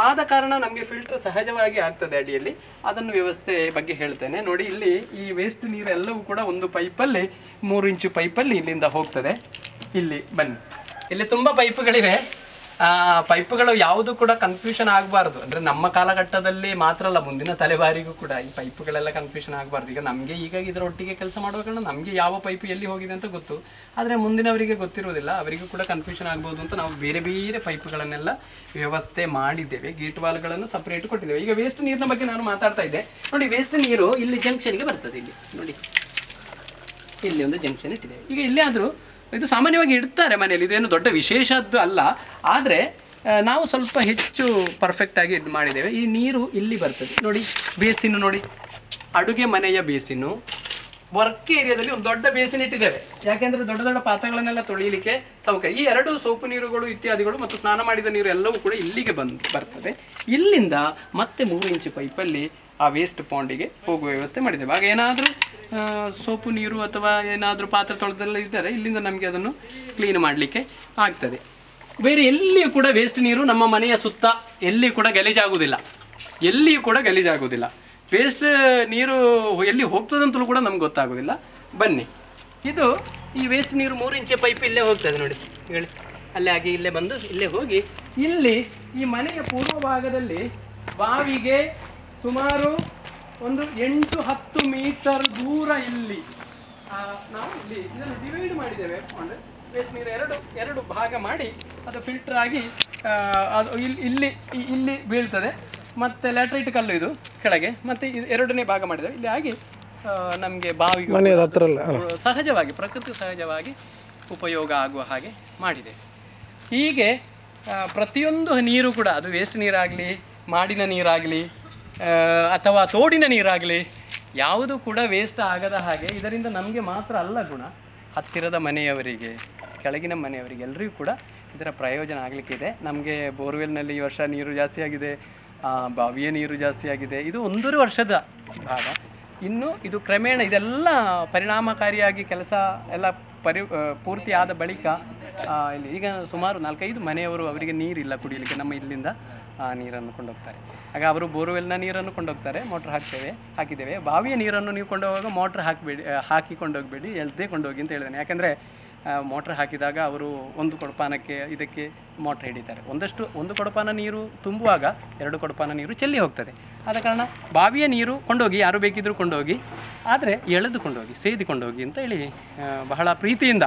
ಆದ ಕಾರಣ ನಮಗೆ ಫಿಲ್ಟರ್ ಸಹಜವಾಗಿ ಆಗ್ತದೆ ಅಡಿಯಲ್ಲಿ. ಅದನ್ನು ವ್ಯವಸ್ಥೆ ಬಗ್ಗೆ ಹೇಳ್ತೇನೆ ನೋಡಿ. ಇಲ್ಲಿ ಈ ವೇಸ್ಟ್ ನೀರೆಲ್ಲವೂ ಕೂಡ ಒಂದು ಪೈಪಲ್ಲಿ 3 ಇಂಚು ಪೈಪಲ್ಲಿ ಇಲ್ಲಿಂದ ಹೋಗ್ತದೆ. ಇಲ್ಲಿ ಬನ್ನಿ, ಇಲ್ಲಿ ತುಂಬ ಪೈಪುಗಳಿವೆ. ಪೈಪುಗಳು ಯಾವುದು ಕೂಡ ಕನ್ಫ್ಯೂಷನ್ ಆಗಬಾರ್ದು. ಅಂದರೆ ನಮ್ಮ ಕಾಲಘಟ್ಟದಲ್ಲಿ ಮಾತ್ರ ಅಲ್ಲ, ಮುಂದಿನ ತಲೆಮಾರಿಗೂ ಕೂಡ ಈ ಪೈಪುಗಳೆಲ್ಲ ಕನ್ಫ್ಯೂಷನ್ ಆಗಬಾರ್ದು. ಈಗ ನಮಗೆ ಈಗ ಇದರೊಟ್ಟಿಗೆ ಕೆಲಸ ಮಾಡುವ ಕಾರಣ ನಮಗೆ ಯಾವ ಪೈಪು ಎಲ್ಲಿ ಹೋಗಿದೆ ಅಂತ ಗೊತ್ತು, ಆದರೆ ಮುಂದಿನವರಿಗೆ ಗೊತ್ತಿರೋದಿಲ್ಲ, ಅವರಿಗೂ ಕೂಡ ಕನ್ಫ್ಯೂಷನ್ ಆಗ್ಬೋದು ಅಂತ ನಾವು ಬೇರೆ ಬೇರೆ ಪೈಪುಗಳನ್ನೆಲ್ಲ ವ್ಯವಸ್ಥೆ ಮಾಡಿದ್ದೇವೆ. ಗೇಟ್ ವಾಲ್ಗಳನ್ನು ಸಪ್ರೇಟ್ ಕೊಟ್ಟಿದ್ದೇವೆ. ಈಗ ವೇಸ್ಟ್ ನೀರಿನ ಬಗ್ಗೆ ನಾನು ಮಾತಾಡ್ತಾ ಇದ್ದೆ ನೋಡಿ. ವೇಸ್ಟ್ ನೀರು ಇಲ್ಲಿ ಜಂಕ್ಷನ್ಗೆ ಬರ್ತದೆ. ಇಲ್ಲಿ ನೋಡಿ, ಇಲ್ಲಿ ಒಂದು ಜಂಕ್ಷನ್ ಇಟ್ಟಿದ್ದೇವೆ. ಈಗ ಇಲ್ಲಿ ಆದರೂ ಇದು ಸಾಮಾನ್ಯವಾಗಿ ಇಡ್ತಾರೆ ಮನೆಯಲ್ಲಿ, ಇದೇನು ದೊಡ್ಡ ವಿಶೇಷದ್ದು ಅಲ್ಲ. ಆದರೆ ನಾವು ಸ್ವಲ್ಪ ಹೆಚ್ಚು ಪರ್ಫೆಕ್ಟಾಗಿ ಇದು ಮಾಡಿದ್ದೇವೆ. ಈ ನೀರು ಇಲ್ಲಿ ಬರ್ತದೆ ನೋಡಿ. ಬೇಸಿನ್ನು ನೋಡಿ, ಅಡುಗೆ ಮನೆಯ ಬೇಸಿನ್ನು. ವರ್ಕ್ ಏರಿಯಾದಲ್ಲಿ ಒಂದು ದೊಡ್ಡ ಬೇಸಿನ್ ಇಟ್ಟಿದ್ದೇವೆ, ಯಾಕೆಂದರೆ ದೊಡ್ಡ ದೊಡ್ಡ ಪಾತ್ರೆಗಳನ್ನೆಲ್ಲ ತೊಳೆಯಲಿಕ್ಕೆ ಸೌಕರ್ಯ. ಈ 2 ಸೋಪು ನೀರುಗಳು ಇತ್ಯಾದಿಗಳು ಮತ್ತು ಸ್ನಾನ ಮಾಡಿದ ನೀರು ಎಲ್ಲವೂ ಕೂಡ ಇಲ್ಲಿಗೆ ಬರ್ತದೆ. ಇಲ್ಲಿಂದ ಮತ್ತೆ 3 ಇಂಚು ಪೈಪಲ್ಲಿ ಆ ವೇಸ್ಟ್ ಪಾಂಡಿಗೆ ಹೋಗುವ ವ್ಯವಸ್ಥೆ ಮಾಡಿದ್ದೇವೆ. ಆಗ ಏನಾದರೂ ಸೋಪು ನೀರು ಅಥವಾ ಏನಾದರೂ ಪಾತ್ರೆ ತೊಳೆದೆಲ್ಲ ಇದ್ದರೆ ಇಲ್ಲಿಂದ ನಮಗೆ ಅದನ್ನು ಕ್ಲೀನ್ ಮಾಡಲಿಕ್ಕೆ ಆಗ್ತದೆ. ಬೇರೆ ಎಲ್ಲಿಯೂ ಕೂಡ ವೇಸ್ಟ್ ನೀರು ನಮ್ಮ ಮನೆಯ ಸುತ್ತ ಎಲ್ಲಿಯೂ ಕೂಡ ಗಲೀಜಾಗುವುದಿಲ್ಲ, ವೇಸ್ಟ್ ನೀರು ಎಲ್ಲಿ ಹೋಗ್ತದಂತಲೂ ಕೂಡ ನಮ್ಗೆ ಗೊತ್ತಾಗೋದಿಲ್ಲ. ಬನ್ನಿ, ಇದು ಈ ವೇಸ್ಟ್ ನೀರು 3 ಇಂಚೆ ಪೈಪ್ ಇಲ್ಲೇ ಹೋಗ್ತದೆ ನೋಡಿ, ಹೇಳಿ ಅಲ್ಲೇ ಆಗಿ ಇಲ್ಲೇ ಬಂದು ಇಲ್ಲೇ ಹೋಗಿ ಇಲ್ಲಿ ಈ ಮನೆಯ ಪೂರ್ವ ಭಾಗದಲ್ಲಿ ಬಾವಿಗೆ ಸುಮಾರು ಒಂದು 8-10 ಮೀಟರ್ ದೂರ ಇಲ್ಲಿ ನಾವು ಇಲ್ಲಿ ಇದನ್ನು ಡಿವೈಡ್ ಮಾಡಿದ್ದೇವೆ. ವೇಸ್ಟ್ ನೀರು ಎರಡು ಭಾಗ ಮಾಡಿ ಅದು ಫಿಲ್ಟರ್ ಆಗಿ ಅದು ಇಲ್ಲಿ ಬೀಳ್ತದೆ. ಮತ್ತು ಲ್ಯಾಟ್ರೈಟ್ ಕಲ್ಲು ಇದು ಕೆಳಗೆ, ಮತ್ತು ಇದು 2ನೇ ಭಾಗ ಮಾಡಿದ್ದೇವೆ ಇಲ್ಲಿ. ಹಾಗೆ ನಮಗೆ ಬಾವಿಗೆ ಸಹಜವಾಗಿ ಪ್ರಕೃತಿ ಸಹಜವಾಗಿ ಉಪಯೋಗ ಆಗುವ ಹಾಗೆ ಮಾಡಿದೆ. ಹೀಗೆ ಪ್ರತಿಯೊಂದು ನೀರು ಕೂಡ, ಅದು ವೇಸ್ಟ್ ನೀರಾಗಲಿ, ಮಾಡಿನ ನೀರಾಗಲಿ, ಅಥವಾ ತೋಡಿನ ನೀರಾಗಲಿ, ಯಾವುದು ಕೂಡ ವೇಸ್ಟ್ ಆಗದ ಹಾಗೆ ಇದರಿಂದ ನಮಗೆ ಮಾತ್ರ ಅಲ್ಲ ಗುಣ, ಹತ್ತಿರದ ಮನೆಯವರಿಗೆ, ಕೆಳಗಿನ ಮನೆಯವರಿಗೆ ಎಲ್ಲರಿಗೂ ಕೂಡ ಇದರ ಪ್ರಯೋಜನ ಆಗಲಿಕ್ಕಿದೆ. ನಮಗೆ ಬೋರ್ವೆಲ್ನಲ್ಲಿ ಈ ವರ್ಷ ನೀರು ಜಾಸ್ತಿ ಆಗಿದೆ, ಬಾವಿಯ ನೀರು ಜಾಸ್ತಿ ಆಗಿದೆ. ಇದು 1.5 ವರ್ಷದ ಭಾಗ. ಇನ್ನು ಇದು ಕ್ರಮೇಣ ಇದೆಲ್ಲ ಪರಿಣಾಮಕಾರಿಯಾಗಿ ಕೆಲಸ ಎಲ್ಲ ಪೂರ್ತಿ ಆದ ಬಳಿಕ ಇಲ್ಲಿ ಈಗ ಸುಮಾರು 4-5 ಮನೆಯವರು ಅವರಿಗೆ ನೀರಿಲ್ಲ ಕುಡಿಯಲಿಕ್ಕೆ, ನಮ್ಮ ಇಲ್ಲಿಂದ ನೀರನ್ನು ಕೊಂಡೋಗ್ತಾರೆ. ಆಗ ಅವರು ಬೋರ್ವೆಲ್ನ ನೀರನ್ನು ಕೊಂಡೋಗ್ತಾರೆ, ಮೋಟ್ರ್ ಹಾಕಿದ್ದೇವೆ. ಬಾವಿಯ ನೀರನ್ನು ನೀವು ಕೊಂಡೋಗುವಾಗ ಮೋಟ್ರ್ ಹಾಕಿ ಕೊಂಡೋಗಬೇಡಿ, ಎಳ್ದೇ ಕೊಂಡೋಗಿ ಅಂತ ಹೇಳಿದ್ದೇನೆ. ಯಾಕೆಂದರೆ ಮೋಟ್ರ್ ಹಾಕಿದಾಗ ಅವರು 1 ಕೊಡಪಾನಕ್ಕೆ ಇದಕ್ಕೆ ಮೋಟ್ರ್ ಹಿಡಿತಾರೆ. ಒಂದು ಕೊಡಪಾನ ನೀರು ತುಂಬುವಾಗ 2 ಕೊಡಪಾನ ನೀರು ಚೆಲ್ಲಿ ಹೋಗ್ತದೆ. ಆದ ಕಾರಣ ಬಾವಿಯ ನೀರು ಕೊಂಡೋಗಿ, ಯಾರು ಬೇಕಿದ್ದರೂ ಕೊಂಡೋಗಿ, ಆದರೆ ಎಳೆದುಕೊಂಡೋಗಿ, ಸೇದಿಕೊಂಡೋಗಿ ಅಂತ ಹೇಳಿ ಬಹಳ ಪ್ರೀತಿಯಿಂದ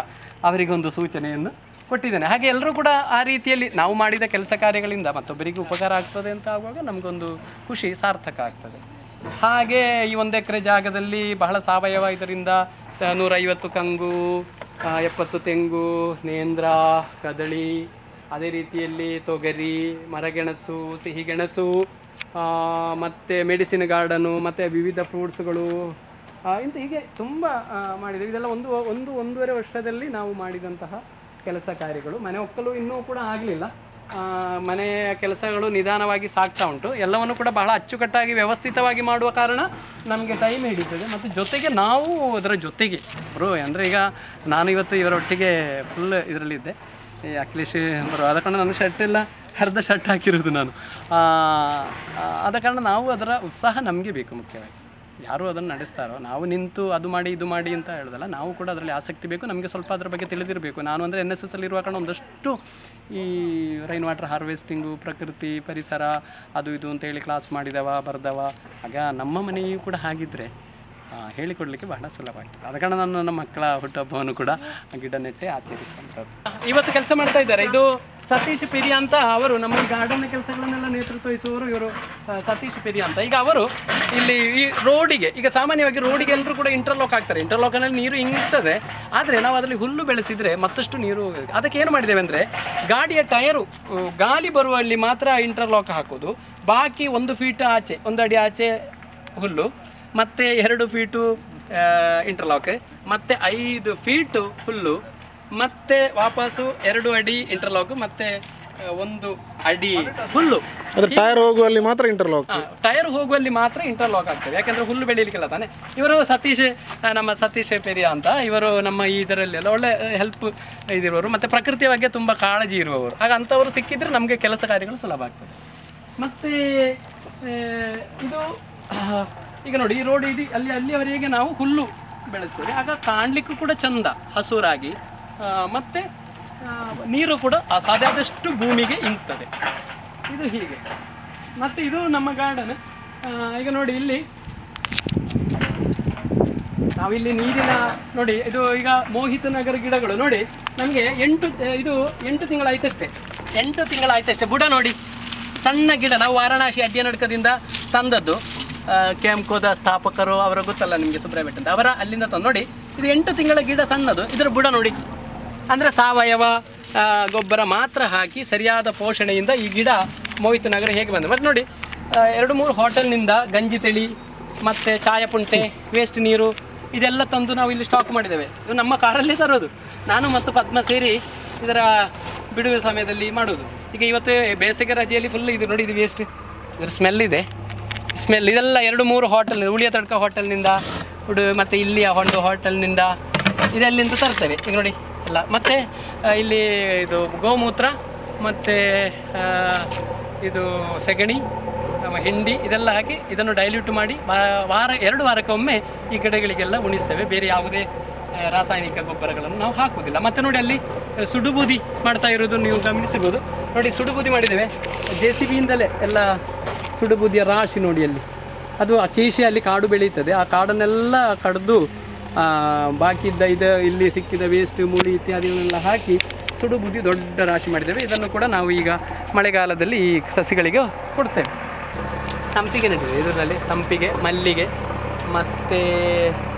ಅವರಿಗೊಂದು ಸೂಚನೆಯನ್ನು ಕೊಟ್ಟಿದ್ದೇನೆ. ಹಾಗೆ ಎಲ್ಲರೂ ಕೂಡ ಆ ರೀತಿಯಲ್ಲಿ ನಾವು ಮಾಡಿದ ಕೆಲಸ ಕಾರ್ಯಗಳಿಂದ ಮತ್ತೊಬ್ಬರಿಗೆ ಉಪಕಾರ ಆಗ್ತದೆ ಅಂತ ಆಗುವಾಗ ನಮಗೊಂದು ಖುಷಿ, ಸಾರ್ಥಕ ಆಗ್ತದೆ. ಹಾಗೆ ಈ 1 ಎಕರೆ ಜಾಗದಲ್ಲಿ ಬಹಳ ಸಾವಯವ, ಇದರಿಂದ 150 ಕಂಗು, 70 ತೆಂಗು, ನೇಂದ್ರ, ಕದಳಿ, ಅದೇ ರೀತಿಯಲ್ಲಿ ತೊಗರಿ, ಮರಗೆಣಸು, ಸಿಹಿಗೆಣಸು, ಮತ್ತು ಮೆಡಿಸಿನ್ ಗಾರ್ಡನು, ಮತ್ತು ವಿವಿಧ ಫ್ರೂಟ್ಸ್ಗಳು ಇಂಥ ಹೀಗೆ ತುಂಬ ಮಾಡಿದ್ದೇವೆ. ಇದೆಲ್ಲ 1-1.5 ವರ್ಷದಲ್ಲಿ ನಾವು ಮಾಡಿದಂತಹ ಕೆಲಸ ಕಾರ್ಯಗಳು. ಮನೆ ಒಕ್ಕಲು ಇನ್ನೂ ಕೂಡ ಆಗಲಿಲ್ಲ, ಮನೆಯ ಕೆಲಸಗಳು ನಿಧಾನವಾಗಿ ಸಾಗ್ತಾ ಉಂಟು. ಎಲ್ಲವನ್ನು ಕೂಡ ಬಹಳ ಅಚ್ಚುಕಟ್ಟಾಗಿ ವ್ಯವಸ್ಥಿತವಾಗಿ ಮಾಡುವ ಕಾರಣ ನಮಗೆ ಟೈಮ್ ಹಿಡಿತದೆ. ಮತ್ತು ಜೊತೆಗೆ ನಾವು ಅದರ ಜೊತೆಗೆ ಅಂದರೆ ಈಗ ನಾನು ಇವತ್ತು ಇವರೊಟ್ಟಿಗೆ ಫುಲ್ ಇದರಲ್ಲಿದ್ದೆ, ಈ ಅಖಿಲೇಶ್ ಆದ ಕಾರಣ ನನ್ನ ಶರ್ಟ್ ಎಲ್ಲ ಅರ್ಧ ಶರ್ಟ್ ಹಾಕಿರೋದು ನಾನು. ಆದ ಕಾರಣ ನಾವು ಅದರ ಉತ್ಸಾಹ ನಮಗೆ ಬೇಕು ಮುಖ್ಯವಾಗಿ. ಯಾರು ಅದನ್ನು ನಡೆಸ್ತಾರೋ ನಾವು ನಿಂತು ಅದು ಮಾಡಿ ಇದು ಮಾಡಿ ಅಂತ ಹೇಳೋದಲ್ಲ, ನಾವು ಕೂಡ ಅದರಲ್ಲಿ ಆಸಕ್ತಿ ಬೇಕು, ನಮಗೆ ಸ್ವಲ್ಪ ಅದರ ಬಗ್ಗೆ ತಿಳಿದಿರಬೇಕು. ನಾನು ಅಂದರೆ NSS ಅಲ್ಲಿರುವ ಕಾರಣ ಒಂದಷ್ಟು ಈ ರೈನ್ ವಾಟರ್ ಹಾರ್ವೆಸ್ಟಿಂಗು, ಪ್ರಕೃತಿ, ಪರಿಸರ, ಅದು ಇದು ಅಂತೇಳಿ ಕ್ಲಾಸ್ ಬರ್ದವ. ಆಗ ನಮ್ಮ ಮನೆಯೂ ಕೂಡ ಹಾಗಿದ್ದರೆ ಹೇಳಿಕೊಡ್ಲಿಕ್ಕೆ ಬಹಳ ಸುಲಭ ಆಗ್ತದೆ. ಆದ ಕಾರಣ ನಾನು ನನ್ನ ಮಕ್ಕಳ ಹುಟ್ಟುಹಬ್ಬವನ್ನು ಕೂಡ ಗಿಡ ನೆಟ್ಟೆ ಆಚರಿಸುವಂಥದ್ದು. ಇವತ್ತು ಕೆಲಸ ಮಾಡ್ತಾ ಇದ್ದಾರೆ. ಇದು ಸತೀಶ್ ಪೆರಿಯ ಅಂತ, ಅವರು ನಮ್ಮ ಗಾರ್ಡನ್ ಕೆಲಸಗಳನ್ನೆಲ್ಲ ನೇತೃತ್ವ ವಹಿಸುವವರು ಇವರು, ಸತೀಶ್ ಪೆರಿಯ ಅಂತ. ಈಗ ಅವರು ಇಲ್ಲಿ ಈ ರೋಡಿಗೆ, ಈಗ ಸಾಮಾನ್ಯವಾಗಿ ರೋಡಿಗೆ ಎಲ್ಲರೂ ಕೂಡ ಇಂಟರ್ಲಾಕ್ ಹಾಕ್ತಾರೆ. ಇಂಟರ್ಲಾಕಲ್ಲಿ ನೀರು ಇಂಗ್ತದೆ, ಆದರೆ ನಾವು ಅದರಲ್ಲಿ ಹುಲ್ಲು ಬೆಳೆಸಿದರೆ ಮತ್ತಷ್ಟು ನೀರು. ಅದಕ್ಕೆ ಏನು ಮಾಡಿದ್ದೇವೆ ಅಂದರೆ, ಗಾಡಿಯ ಟಯರು ಗಾಳಿ ಬರುವಲ್ಲಿ ಮಾತ್ರ ಇಂಟರ್ಲಾಕ್ ಹಾಕೋದು, ಬಾಕಿ 1 ಫೀಟ್ ಆಚೆ, 1 ಅಡಿ ಆಚೆ ಹುಲ್ಲು, ಮತ್ತು 2 ಫೀಟು ಇಂಟರ್ಲಾಕ್, ಮತ್ತು 5 ಫೀಟು ಹುಲ್ಲು, ಮತ್ತೆ ವಾಪಸ್ಸು 2 ಅಡಿ ಇಂಟರ್ಲಾಕ್, ಮತ್ತೆ 1 ಅಡಿ ಹುಲ್ಲು. ಟೈರ್ ಹೋಗುವಲ್ಲಿ ಮಾತ್ರ ಇಂಟರ್ಲಾಕ್ ಆಗ್ತದೆ. ಯಾಕಂದ್ರೆ ಹುಲ್ಲು ಬೆಳೀಲಿಕ್ಕಿಲ್ಲ ತಾನೆ. ಇವರು ನಮ್ಮ ಸತೀಶ್ ಪೆರಿಯ ಅಂತ, ಇವರು ನಮ್ಮ ಇದರಲ್ಲೆಲ್ಲ ಒಳ್ಳೆ ಹೆಲ್ಪ್ ಇದಿರುವವರು, ಮತ್ತೆ ಪ್ರಕೃತಿಯ ಬಗ್ಗೆ ತುಂಬ ಕಾಳಜಿ ಇರುವವರು. ಆಗ ಅಂಥವರು ಸಿಕ್ಕಿದ್ರೆ ನಮಗೆ ಕೆಲಸ ಕಾರ್ಯಗಳು ಸುಲಭ ಆಗ್ತದೆ. ಮತ್ತೆ ಇದು ಈಗ ನೋಡಿ, ಈ ರೋಡ್ ಇಡೀ ಅಲ್ಲಿಯವರೆಗೆ ನಾವು ಹುಲ್ಲು ಬೆಳೆಸ್ತೇವೆ. ಆಗ ಕಾಣಲಿಕ್ಕೂ ಕೂಡ ಚಂದ, ಹಸುರಾಗಿ, ಮತ್ತು ನೀರು ಕೂಡ ಸಾಧ್ಯಾದಷ್ಟು ಭೂಮಿಗೆ ಇಂಗ್ತದೆ. ಇದು ಹೀಗೆ. ಮತ್ತು ಇದು ನಮ್ಮ ಗಾರ್ಡನ್. ಈಗ ನೋಡಿ, ಇಲ್ಲಿ ನಾವಿಲ್ಲಿ ನೀರಿನ ನೋಡಿ, ಇದು ಈಗ ಮೋಹಿತ ನಗರ ಗಿಡಗಳು ನೋಡಿ, ನಮಗೆ 8 ತಿಂಗಳಾಯ್ತಷ್ಟೇ. 8 ತಿಂಗಳಾಯ್ತಷ್ಟೇ. ಬುಡ ನೋಡಿ, ಸಣ್ಣ ಗಿಡ, ನಾವು ವಾರಣಾಸಿ ಅಡ್ಯನಡ್ಕದಿಂದ ತಂದದ್ದು. ಕೆಂಕೋದ ಸ್ಥಾಪಕರು ಅವರ ಗೊತ್ತಲ್ಲ ನಿಮಗೆ, ಸುಬ್ರಹ್ಮಣ್ಯ ಅಂತ, ಅವರ ಅಲ್ಲಿಂದ ತಂದು ನೋಡಿ. ಇದು 8 ತಿಂಗಳ ಗಿಡ, ಸಣ್ಣದು. ಇದರ ಬುಡ ನೋಡಿ, ಅಂದರೆ ಸಾವಯವ ಗೊಬ್ಬರ ಮಾತ್ರ ಹಾಕಿ ಸರಿಯಾದ ಪೋಷಣೆಯಿಂದ ಈ ಗಿಡ ಮೋಹಿತ ನಗರ ಹೇಗೆ ಬಂದರೆ. ಮತ್ತು ನೋಡಿ, 2-3 ಹೋಟೆಲ್ನಿಂದ ಗಂಜಿ ತೆಳಿ, ಮತ್ತು ಚಾಯಪುಂಟೆ, ವೇಸ್ಟ್ ನೀರು ಇದೆಲ್ಲ ತಂದು ನಾವು ಇಲ್ಲಿ ಸ್ಟಾಕ್ ಮಾಡಿದ್ದೇವೆ. ಇದು ನಮ್ಮ ಕಾರಲ್ಲೇ ತರೋದು, ನಾನು ಮತ್ತು ಪದ್ಮ ಸೇರಿ ಇದರ ಬಿಡುವ ಸಮಯದಲ್ಲಿ ಮಾಡೋದು. ಈಗ ಇವತ್ತು ಬೇಸಿಗೆ ರಜೆಯಲ್ಲಿ ಫುಲ್ ಇದು ನೋಡಿ, ಇದು ವೇಸ್ಟ್, ಇದರ ಸ್ಮೆಲ್ ಇದೆಲ್ಲ 2-3 ಹೋಟೆಲ್, ಉಳಿಯ ತಡ್ಕ ಹೋಟೆಲ್ನಿಂದ ಮತ್ತು ಇಲ್ಲಿಯ ಒಂದು ಹೋಟೆಲ್ನಿಂದ ಇದೆಲ್ಲಿಂದ ತರ್ತೇವೆ. ಈಗ ನೋಡಿ ಎಲ್ಲ. ಮತ್ತು ಇಲ್ಲಿ ಇದು ಗೋಮೂತ್ರ, ಮತ್ತು ಇದು ಸೆಗಣಿ, ಹಿಂಡಿ ಇದೆಲ್ಲ ಹಾಕಿ ಇದನ್ನು ಡೈಲ್ಯೂಟ್ ಮಾಡಿ ವಾರ 2 ವಾರಕ್ಕೊಮ್ಮೆ ಈ ಗಿಡಗಳಿಗೆಲ್ಲ ಉಣಿಸ್ತೇವೆ. ಬೇರೆ ಯಾವುದೇ ರಾಸಾಯನಿಕ ಗೊಬ್ಬರಗಳನ್ನು ನಾವು ಹಾಕುವುದಿಲ್ಲ. ಮತ್ತು ನೋಡಿ ಅಲ್ಲಿ ಸುಡುಬೂದಿ ಮಾಡ್ತಾ ಇರೋದು ನೀವು ಗಮನಿಸಿರ್ಬೋದು. ನೋಡಿ ಸುಡುಬೂದಿ ಮಾಡಿದ್ದೇವೆ, JCBಯಿಂದಲೇ ಎಲ್ಲ ಸುಡುಬೂದಿಯ ರಾಶಿ ನೋಡಿ ಅಲ್ಲಿ. ಅದು ಅಕೇಶಿಯಲ್ಲಿ ಕಾಡು ಬೆಳೆಯುತ್ತದೆ, ಆ ಕಾಡನ್ನೆಲ್ಲ ಕಡಿದು ಬಾಕಿ ಇದ್ದ ಇಲ್ಲಿ ಸಿಕ್ಕಿದ ವೇಸ್ಟ್ ಮೂಳಿ ಇತ್ಯಾದಿಗಳನ್ನೆಲ್ಲ ಹಾಕಿ ಸುಡುಬೂದಿ ದೊಡ್ಡ ರಾಶಿ ಮಾಡಿದ್ದೇವೆ. ಇದನ್ನು ಕೂಡ ನಾವು ಈಗ ಮಳೆಗಾಲದಲ್ಲಿ ಈ ಸಸಿಗಳಿಗೆ ಕೊಡ್ತೇವೆ. ಸಂಪಿಗೆ ನೆಟ್ಟಿದ್ದೇವೆ, ಇದರಲ್ಲಿ ಸಂಪಿಗೆ, ಮಲ್ಲಿಗೆ ಮತ್ತು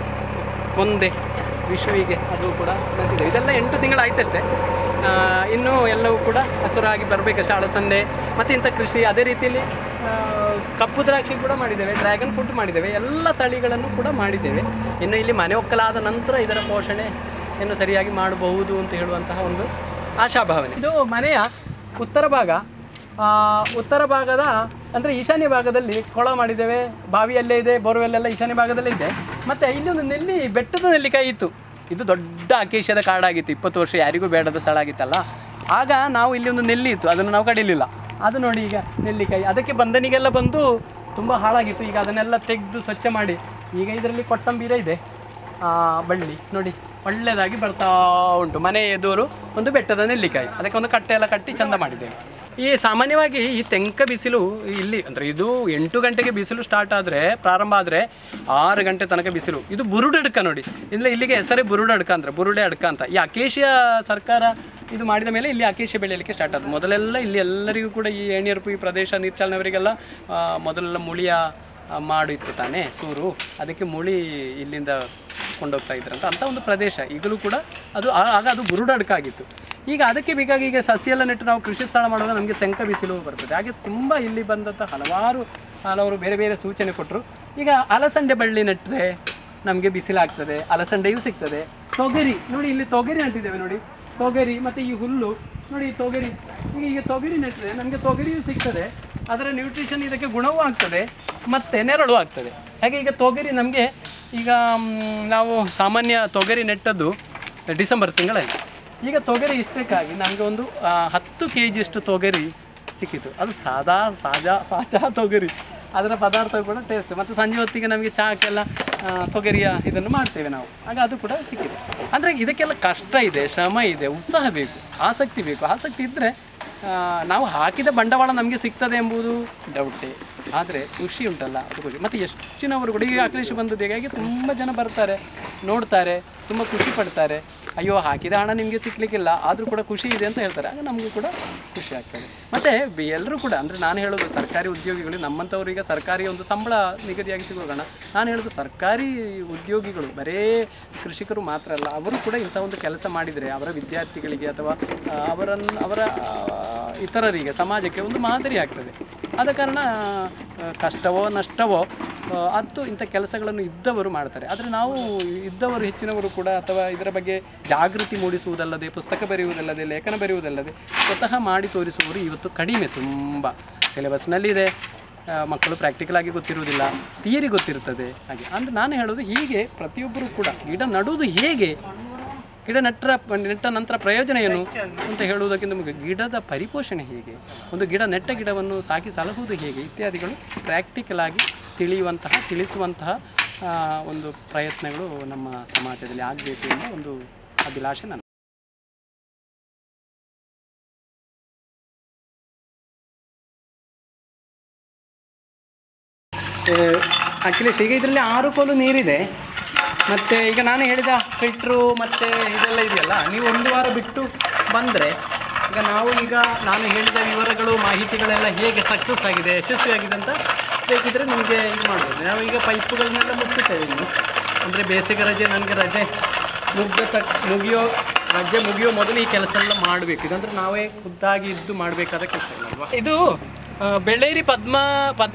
ಕೊಂದೆ, ವಿಶ್ವಿಗೆ ಅದು ಕೂಡ ನೆಟ್ಟಿದ್ದೇವೆ. ಇದೆಲ್ಲ 8 ತಿಂಗಳಾಯ್ತಷ್ಟೇ. ಇನ್ನೂ ಎಲ್ಲವೂ ಕೂಡ ಹಸುರಾಗಿ ಬರಬೇಕಷ್ಟೇ. ಅಳಸಂದೆ ಮತ್ತು ಇಂಥ ಕೃಷಿ, ಅದೇ ರೀತಿಯಲ್ಲಿ ಕಪ್ಪು ದ್ರಾಕ್ಷಿ ಕೂಡ ಮಾಡಿದ್ದೇವೆ, ಡ್ರ್ಯಾಗನ್ ಫ್ರೂಟ್ ಮಾಡಿದ್ದೇವೆ, ಎಲ್ಲ ತಳಿಗಳನ್ನು ಕೂಡ ಮಾಡಿದ್ದೇವೆ. ಇನ್ನು ಇಲ್ಲಿ ಮನೆ ಒಕ್ಕಲಾದ ನಂತರ ಇದರ ಪೋಷಣೆ ಇನ್ನು ಸರಿಯಾಗಿ ಮಾಡಬಹುದು ಅಂತ ಹೇಳುವಂತಹ ಒಂದು ಆಶಾಭಾವನೆ. ಇದು ಮನೆಯ ಉತ್ತರ ಭಾಗದ ಅಂದರೆ ಈಶಾನ್ಯ ಭಾಗದಲ್ಲಿ ಕೊಳ ಮಾಡಿದ್ದೇವೆ. ಬಾವಿಯಲ್ಲೇ ಇದೆ, ಬೋರ್ವೆಲ್ಲೆಲ್ಲ ಈಶಾನ್ಯ ಭಾಗದಲ್ಲೇ ಇದೆ. ಮತ್ತು ಇಲ್ಲಿ ಒಂದು ಬೆಟ್ಟದ ನೆಲ್ಲಿಕಾಯಿ ಇತ್ತು. ಇದು ದೊಡ್ಡ ಅಕೇಶದ ಕಾಡಾಗಿತ್ತು, 20 ವರ್ಷ ಯಾರಿಗೂ ಬೇಡದ ಸ್ಥಳ ಆಗಿತ್ತಲ್ಲ. ಆಗ ನಾವು ಇಲ್ಲಿ ಒಂದು ನೆಲ್ಲಿ ಇತ್ತು, ಅದನ್ನು ನಾವು ಕಡಿಲಿಲ್ಲ. ಅದು ನೋಡಿ ಈಗ ನೆಲ್ಲಿಕಾಯಿ ಅದಕ್ಕೆ ಬಂದನಿಗೆಲ್ಲ ಬಂದು ತುಂಬ ಹಾಳಾಗಿತ್ತು. ಈಗ ಅದನ್ನೆಲ್ಲ ತೆಗೆದು ಸ್ವಚ್ಛ ಮಾಡಿ ಈಗ ಇದರಲ್ಲಿ ಕೊತ್ತಂಬರಿ ಇದೆ, ಬಳ್ಳಿ ನೋಡಿ ಒಳ್ಳೆಯದಾಗಿ ಬರ್ತಾ ಉಂಟು. ಮನೆ ಎದುರು ಒಂದು ಬೆಟ್ಟದ ನೆಲ್ಲಿಕಾಯಿ, ಅದಕ್ಕೆ ಒಂದು ಕಟ್ಟೆ ಎಲ್ಲ ಕಟ್ಟಿ ಚಂದ ಮಾಡಿದ್ದೇವೆ. ಈ ಸಾಮಾನ್ಯವಾಗಿ ಈ ತೆಂಕ ಬಿಸಿಲು ಇಲ್ಲಿ ಅಂದರೆ ಇದು 8 ಗಂಟೆಗೆ ಬಿಸಿಲು ಪ್ರಾರಂಭ ಆದರೆ 6 ಗಂಟೆ ತನಕ ಬಿಸಿಲು. ಇದು ಬುರುಡಡ್ಕ ನೋಡಿ, ಇಲ್ಲಿಗೆ ಹೆಸರೇ ಬುರುಡಡ್ಕ ಅಂದರೆ ಬುರುಡೆ ಅಡ್ಕ ಅಂತ. ಈ ಅಕೇಶಿಯ ಸರ್ಕಾರ ಇದು ಮಾಡಿದ ಮೇಲೆ ಇಲ್ಲಿ ಅಕೇಶಿಯ ಬೆಳೆಯಲಿಕ್ಕೆ ಸ್ಟಾರ್ಟ್ ಆಯಿತು. ಮೊದಲೆಲ್ಲ ಇಲ್ಲಿ ಎಲ್ಲರಿಗೂ ಕೂಡ ಈ ಎಣಿಯರ್ಪು ಈ ಪ್ರದೇಶ ನೀರ್ಚಾಲನವರಿಗೆಲ್ಲ ಮೊದಲೆಲ್ಲ ಮುಳಿಯ ಮಾಡು ಇತ್ತು ತಾನೇ, ಸೂರು, ಅದಕ್ಕೆ ಮುಳಿ ಇಲ್ಲಿಂದ ಕೊಂಡೋಗ್ತಾ ಇದ್ರಂತ ಅಂಥ ಒಂದು ಪ್ರದೇಶ. ಈಗಲೂ ಕೂಡ ಆಗ ಅದು ಬುರುಡಡ್ಕ ಆಗಿತ್ತು. ಈಗ ಅದಕ್ಕೆ ಬೇಕಾಗಿ ಈಗ ಸಸಿ ಎಲ್ಲ ನೆಟ್ಟು ನಾವು ಕೃಷಿ ಸ್ಥಳ ಮಾಡುವಾಗ ನಮಗೆ ತೆಂಕ ಬಿಸಿಲು ಬರ್ತದೆ. ಹಾಗೆ ತುಂಬ ಇಲ್ಲಿ ಬಂದಂಥ ಹಲವರು ಬೇರೆ ಬೇರೆ ಸೂಚನೆ ಕೊಟ್ಟರು. ಈಗ ಅಲಸಂಡೆ ಬಳ್ಳಿ ನೆಟ್ಟರೆ ನಮಗೆ ಬಿಸಿಲಾಗ್ತದೆ, ಅಲಸಂಡೆಯೂ ಸಿಗ್ತದೆ. ತೊಗರಿ ನೋಡಿ, ಇಲ್ಲಿ ತೊಗರಿ ನೆಟ್ಟಿದ್ದೇವೆ ನೋಡಿ, ತೊಗರಿ ಮತ್ತು ಈ ಹುಲ್ಲು ನೋಡಿ, ತೊಗರಿ ಈಗ ತೊಗರಿ ನೆಟ್ಟರೆ ನಮಗೆ ತೊಗರಿಯೂ ಸಿಗ್ತದೆ, ಅದರ ನ್ಯೂಟ್ರಿಷನ್ ಇದಕ್ಕೆ ಗುಣವೂ ಆಗ್ತದೆ ಮತ್ತು ನೆರಳು ಆಗ್ತದೆ. ಹಾಗೆ ಈಗ ತೊಗರಿ ನಮಗೆ ಈಗ ನಾವು ಸಾಮಾನ್ಯ ತೊಗರಿ ನೆಟ್ಟದ್ದು ಡಿಸೆಂಬರ್ ತಿಂಗಳಲ್ಲಿ. ಈಗ ತೊಗರಿ ಇಷ್ಟಕ್ಕಾಗಿ ನಮಗೆ ಒಂದು 10 kg ಅಷ್ಟು ತೊಗರಿ ಸಿಕ್ಕಿತು. ಅದು ಸಾಚಾ ತೊಗರಿ, ಅದರ ಪದಾರ್ಥ ಕೂಡ ಟೇಸ್ಟ್. ಮತ್ತು ಸಂಜೆ ಹೊತ್ತಿಗೆ ನಮಗೆ ಚಾಕೆಲ್ಲ ತೊಗರಿಯ ಇದನ್ನು ಮಾಡ್ತೇವೆ ನಾವು, ಆಗ ಅದು ಕೂಡ ಸಿಕ್ಕಿದೆ. ಅಂದರೆ ಇದಕ್ಕೆಲ್ಲ ಕಷ್ಟ ಇದೆ, ಶ್ರಮ ಇದೆ, ಉತ್ಸಾಹ ಬೇಕು, ಆಸಕ್ತಿ ಬೇಕು. ಆಸಕ್ತಿ ಇದ್ದರೆ ನಾವು ಹಾಕಿದ ಬಂಡವಾಳ ನಮಗೆ ಸಿಗ್ತದೆ ಎಂಬುದು ಡೌಟೇ. ಆದರೆ ಖುಷಿ ಉಂಟಲ್ಲ ಅದು ಖುಷಿ. ಮತ್ತು ಹೆಚ್ಚಿನವರು ಕೂಡ ಈಗ ಅಖಿಲೇಶ್ ಬಂದದ್ದು ಹೀಗಾಗಿ ತುಂಬ ಜನ ಬರ್ತಾರೆ, ನೋಡ್ತಾರೆ, ತುಂಬ ಖುಷಿ ಪಡ್ತಾರೆ. ಅಯ್ಯೋ ಹಾಕಿದ ಹಣ ನಿಮಗೆ ಸಿಕ್ಕಲಿಕ್ಕಿಲ್ಲ, ಆದರೂ ಕೂಡ ಖುಷಿ ಇದೆ ಅಂತ ಹೇಳ್ತಾರೆ. ಆಗ ನಮಗೂ ಕೂಡ ಖುಷಿ ಆಗ್ತದೆ. ಮತ್ತು ಎಲ್ಲರೂ ಕೂಡ ಅಂದರೆ ನಾನು ಹೇಳೋದು ಸರ್ಕಾರಿ ಉದ್ಯೋಗಿಗಳು, ನಮ್ಮಂಥವ್ರು ಈಗ ಸರ್ಕಾರಿ ಒಂದು ಸಂಬಳ ನಿಗದಿಯಾಗಿ ಸಿಗೋಣ. ನಾನು ಹೇಳೋದು ಸರ್ಕಾರಿ ಉದ್ಯೋಗಿಗಳು ಬರೇ ಕೃಷಿಕರು ಮಾತ್ರ ಅಲ್ಲ, ಅವರು ಕೂಡ ಇಂಥ ಒಂದು ಕೆಲಸ ಮಾಡಿದರೆ ಅವರ ವಿದ್ಯಾರ್ಥಿಗಳಿಗೆ ಅಥವಾ ಅವರ ಇತರರಿಗೆ, ಸಮಾಜಕ್ಕೆ ಒಂದು ಮಾದರಿ ಆಗ್ತದೆ. ಆದ ಕಾರಣ ಕಷ್ಟವೋ ನಷ್ಟವೋ ಅದು ಇಂಥ ಕೆಲಸಗಳನ್ನು ಇದ್ದವರು ಮಾಡ್ತಾರೆ. ಆದರೆ ನಾವು ಇದ್ದವರು ಹೆಚ್ಚಿನವರು ಕೂಡ ಅಥವಾ ಇದರ ಬಗ್ಗೆ ಜಾಗೃತಿ ಮೂಡಿಸುವುದಲ್ಲದೆ, ಪುಸ್ತಕ ಬರೆಯುವುದಲ್ಲದೆ, ಲೇಖನ ಬರೆಯುವುದಲ್ಲದೆ ಸ್ವತಃ ಮಾಡಿ ತೋರಿಸುವವರು ಇವತ್ತು ಕಡಿಮೆ. ತುಂಬ ಸಿಲೆಬಸ್ನಲ್ಲಿದೆ, ಮಕ್ಕಳು ಪ್ರಾಕ್ಟಿಕಲ್ ಆಗಿ ಗೊತ್ತಿರುವುದಿಲ್ಲ, ಥಿಯರಿ ಗೊತ್ತಿರ್ತದೆ. ಹಾಗೆ ಅಂದರೆ ನಾನು ಹೇಳೋದು ಹೀಗೆ ಪ್ರತಿಯೊಬ್ಬರು ಕೂಡ ಗಿಡ ನಡುವುದು ಹೇಗೆ, ಗಿಡ ನೆಟ್ಟ ನಂತರ ಪ್ರಯೋಜನ ಏನು ಅಂತ ಹೇಳುವುದಕ್ಕಿಂತ ನಮಗೆ ಗಿಡದ ಪರಿಪೋಷಣೆ ಹೇಗೆ, ಒಂದು ನೆಟ್ಟ ಗಿಡವನ್ನು ಸಾಕಿ ಸಲಹುವುದು ಹೇಗೆ ಇತ್ಯಾದಿಗಳು ಪ್ರಾಕ್ಟಿಕಲ್ ಆಗಿ ತಿಳಿಸುವಂತಹ ಒಂದು ಪ್ರಯತ್ನಗಳು ನಮ್ಮ ಸಮಾಜದಲ್ಲಿ ಆಗಬೇಕು ಎಂಬ ಒಂದು ಅಭಿಲಾಷೆ ನನ್ನ. ಅಖಿಲೇಶ್, ಈಗ ಇದರಲ್ಲಿ 6 ಕೋಲು ನೀರಿದೆ. ಮತ್ತು ಈಗ ನಾನು ಹೇಳಿದ ಫಿಲ್ಟ್ರು ಮತ್ತು ಇದೆಲ್ಲ ಇದೆಯಲ್ಲ, ನೀವು 1 ವಾರ ಬಿಟ್ಟು ಬಂದರೆ ಈಗ ನಾನು ಹೇಳಿದ ವಿವರಗಳು, ಮಾಹಿತಿಗಳೆಲ್ಲ ಹೇಗೆ ಸಕ್ಸಸ್ ಆಗಿದೆ, ಯಶಸ್ವಿಯಾಗಿದೆ ಅಂತ ಬೇಕಿದ್ದರೆ ನಿಮಗೆ ಇದು ಮಾಡ್ಬೋದು. ನಾವೀಗ ಪೈಪುಗಳನ್ನೆಲ್ಲ ಮುಚ್ಚಿದ್ದೇವೆ ಇನ್ನು. ಅಂದರೆ ಬೇಸಿಗೆ ರಜೆ ನನಗೆ ರಜೆ ಮುಗಿಯೋ ಮೊದಲು ಈ ಕೆಲಸ ಎಲ್ಲ ಮಾಡಬೇಕು. ಇದಂದರೆ ನಾವೇ ಖುದ್ದಾಗಿ ಇದ್ದು ಮಾಡಬೇಕಾದ ಕೆಲಸ ಅಲ್ವಾ ಇದು. ಬೆಳ್ಳೇರಿ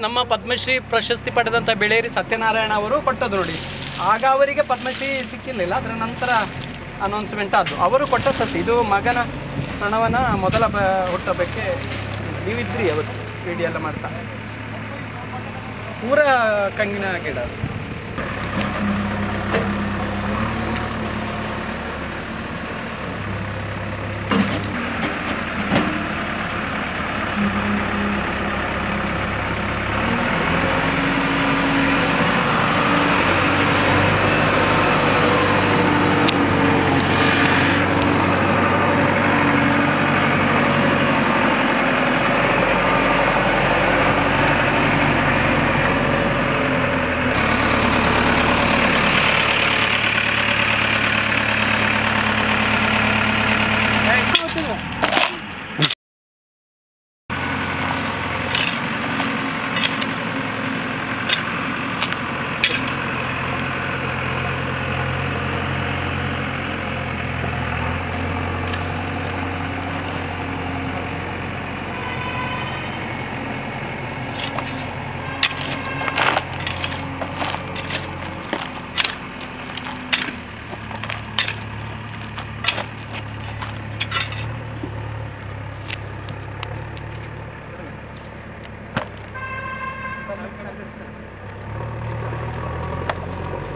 ನಮ್ಮ ಪದ್ಮಶ್ರೀ ಪ್ರಶಸ್ತಿ ಪಡೆದಂಥ ಬೆಳ್ಳೇರಿ ಸತ್ಯನಾರಾಯಣ ಅವರು ಕೊಟ್ಟದ್ದು ನೋಡಿ. ಆಗ ಅವರಿಗೆ ಪದ್ಮಶ್ರೀ ಸಿಕ್ಕಿರಲಿಲ್ಲ, ಅದರ ನಂತರ ಅನೌನ್ಸ್ಮೆಂಟ್ ಆದ್ದು. ಅವರು ಕೊಟ್ಟ ಸಸಿ ಇದು. ಮಗನ ಹಣವನ ಮೊದಲ ಹುಟ್ಟುಹಬ್ಬಕ್ಕೆ ನೀವಿದ್ರಿ ಅವತ್ತು ವಿಡಿಯೋ ಎಲ್ಲ ಮಾಡ್ತಾ. ಪೂರ ಕಂಗಿನ ಗಿಡ.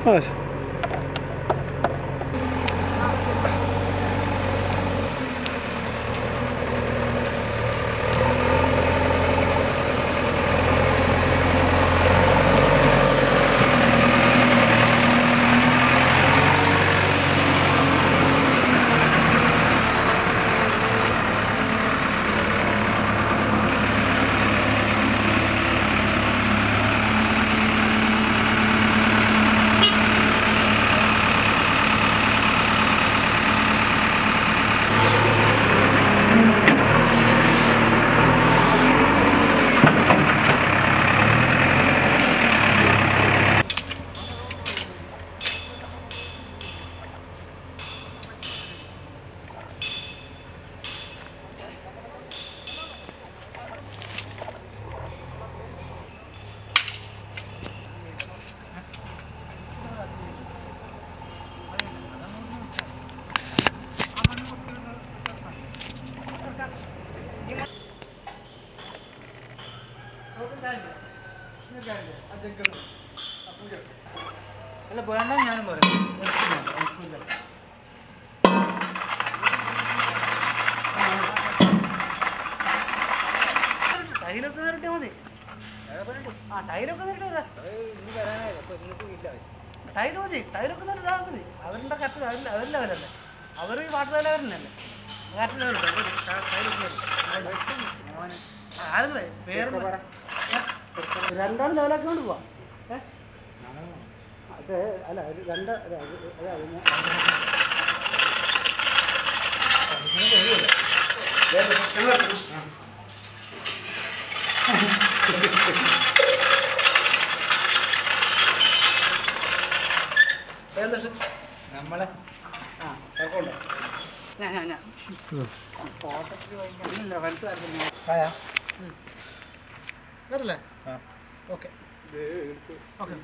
ಹೌದು. അല്ല വേണ്ട ഞാനും പറയാം ടൈലൊക്കെ നേരിട്ടാൽ മതി ആ ടൈലൊക്കെ നേരിട്ടാ ടൈല് മതി ടൈലൊക്കെ നേരിട്ടാൽ മതി അവരുടെ കറക്റ്റ് അവരുടെ ലെവലല്ലേ അവർ ഈ വാട്ടർ ലെവലല്ലേ വാട്ടർ ലെവലുണ്ട് ആരെങ്കിലേ പേര് രണ്ടാളും ലെവലാക്കി കൊണ്ട് പോവാം അത് അല്ല രണ്ട് നമ്മളെ ആ കുഴപ്പമുണ്ടോ ഞാൻ ഫോട്ടോത്തിൽ ഇല്ല മനസ്സിലാക്കില്ലേ ഓക്കെ ഓക്കെ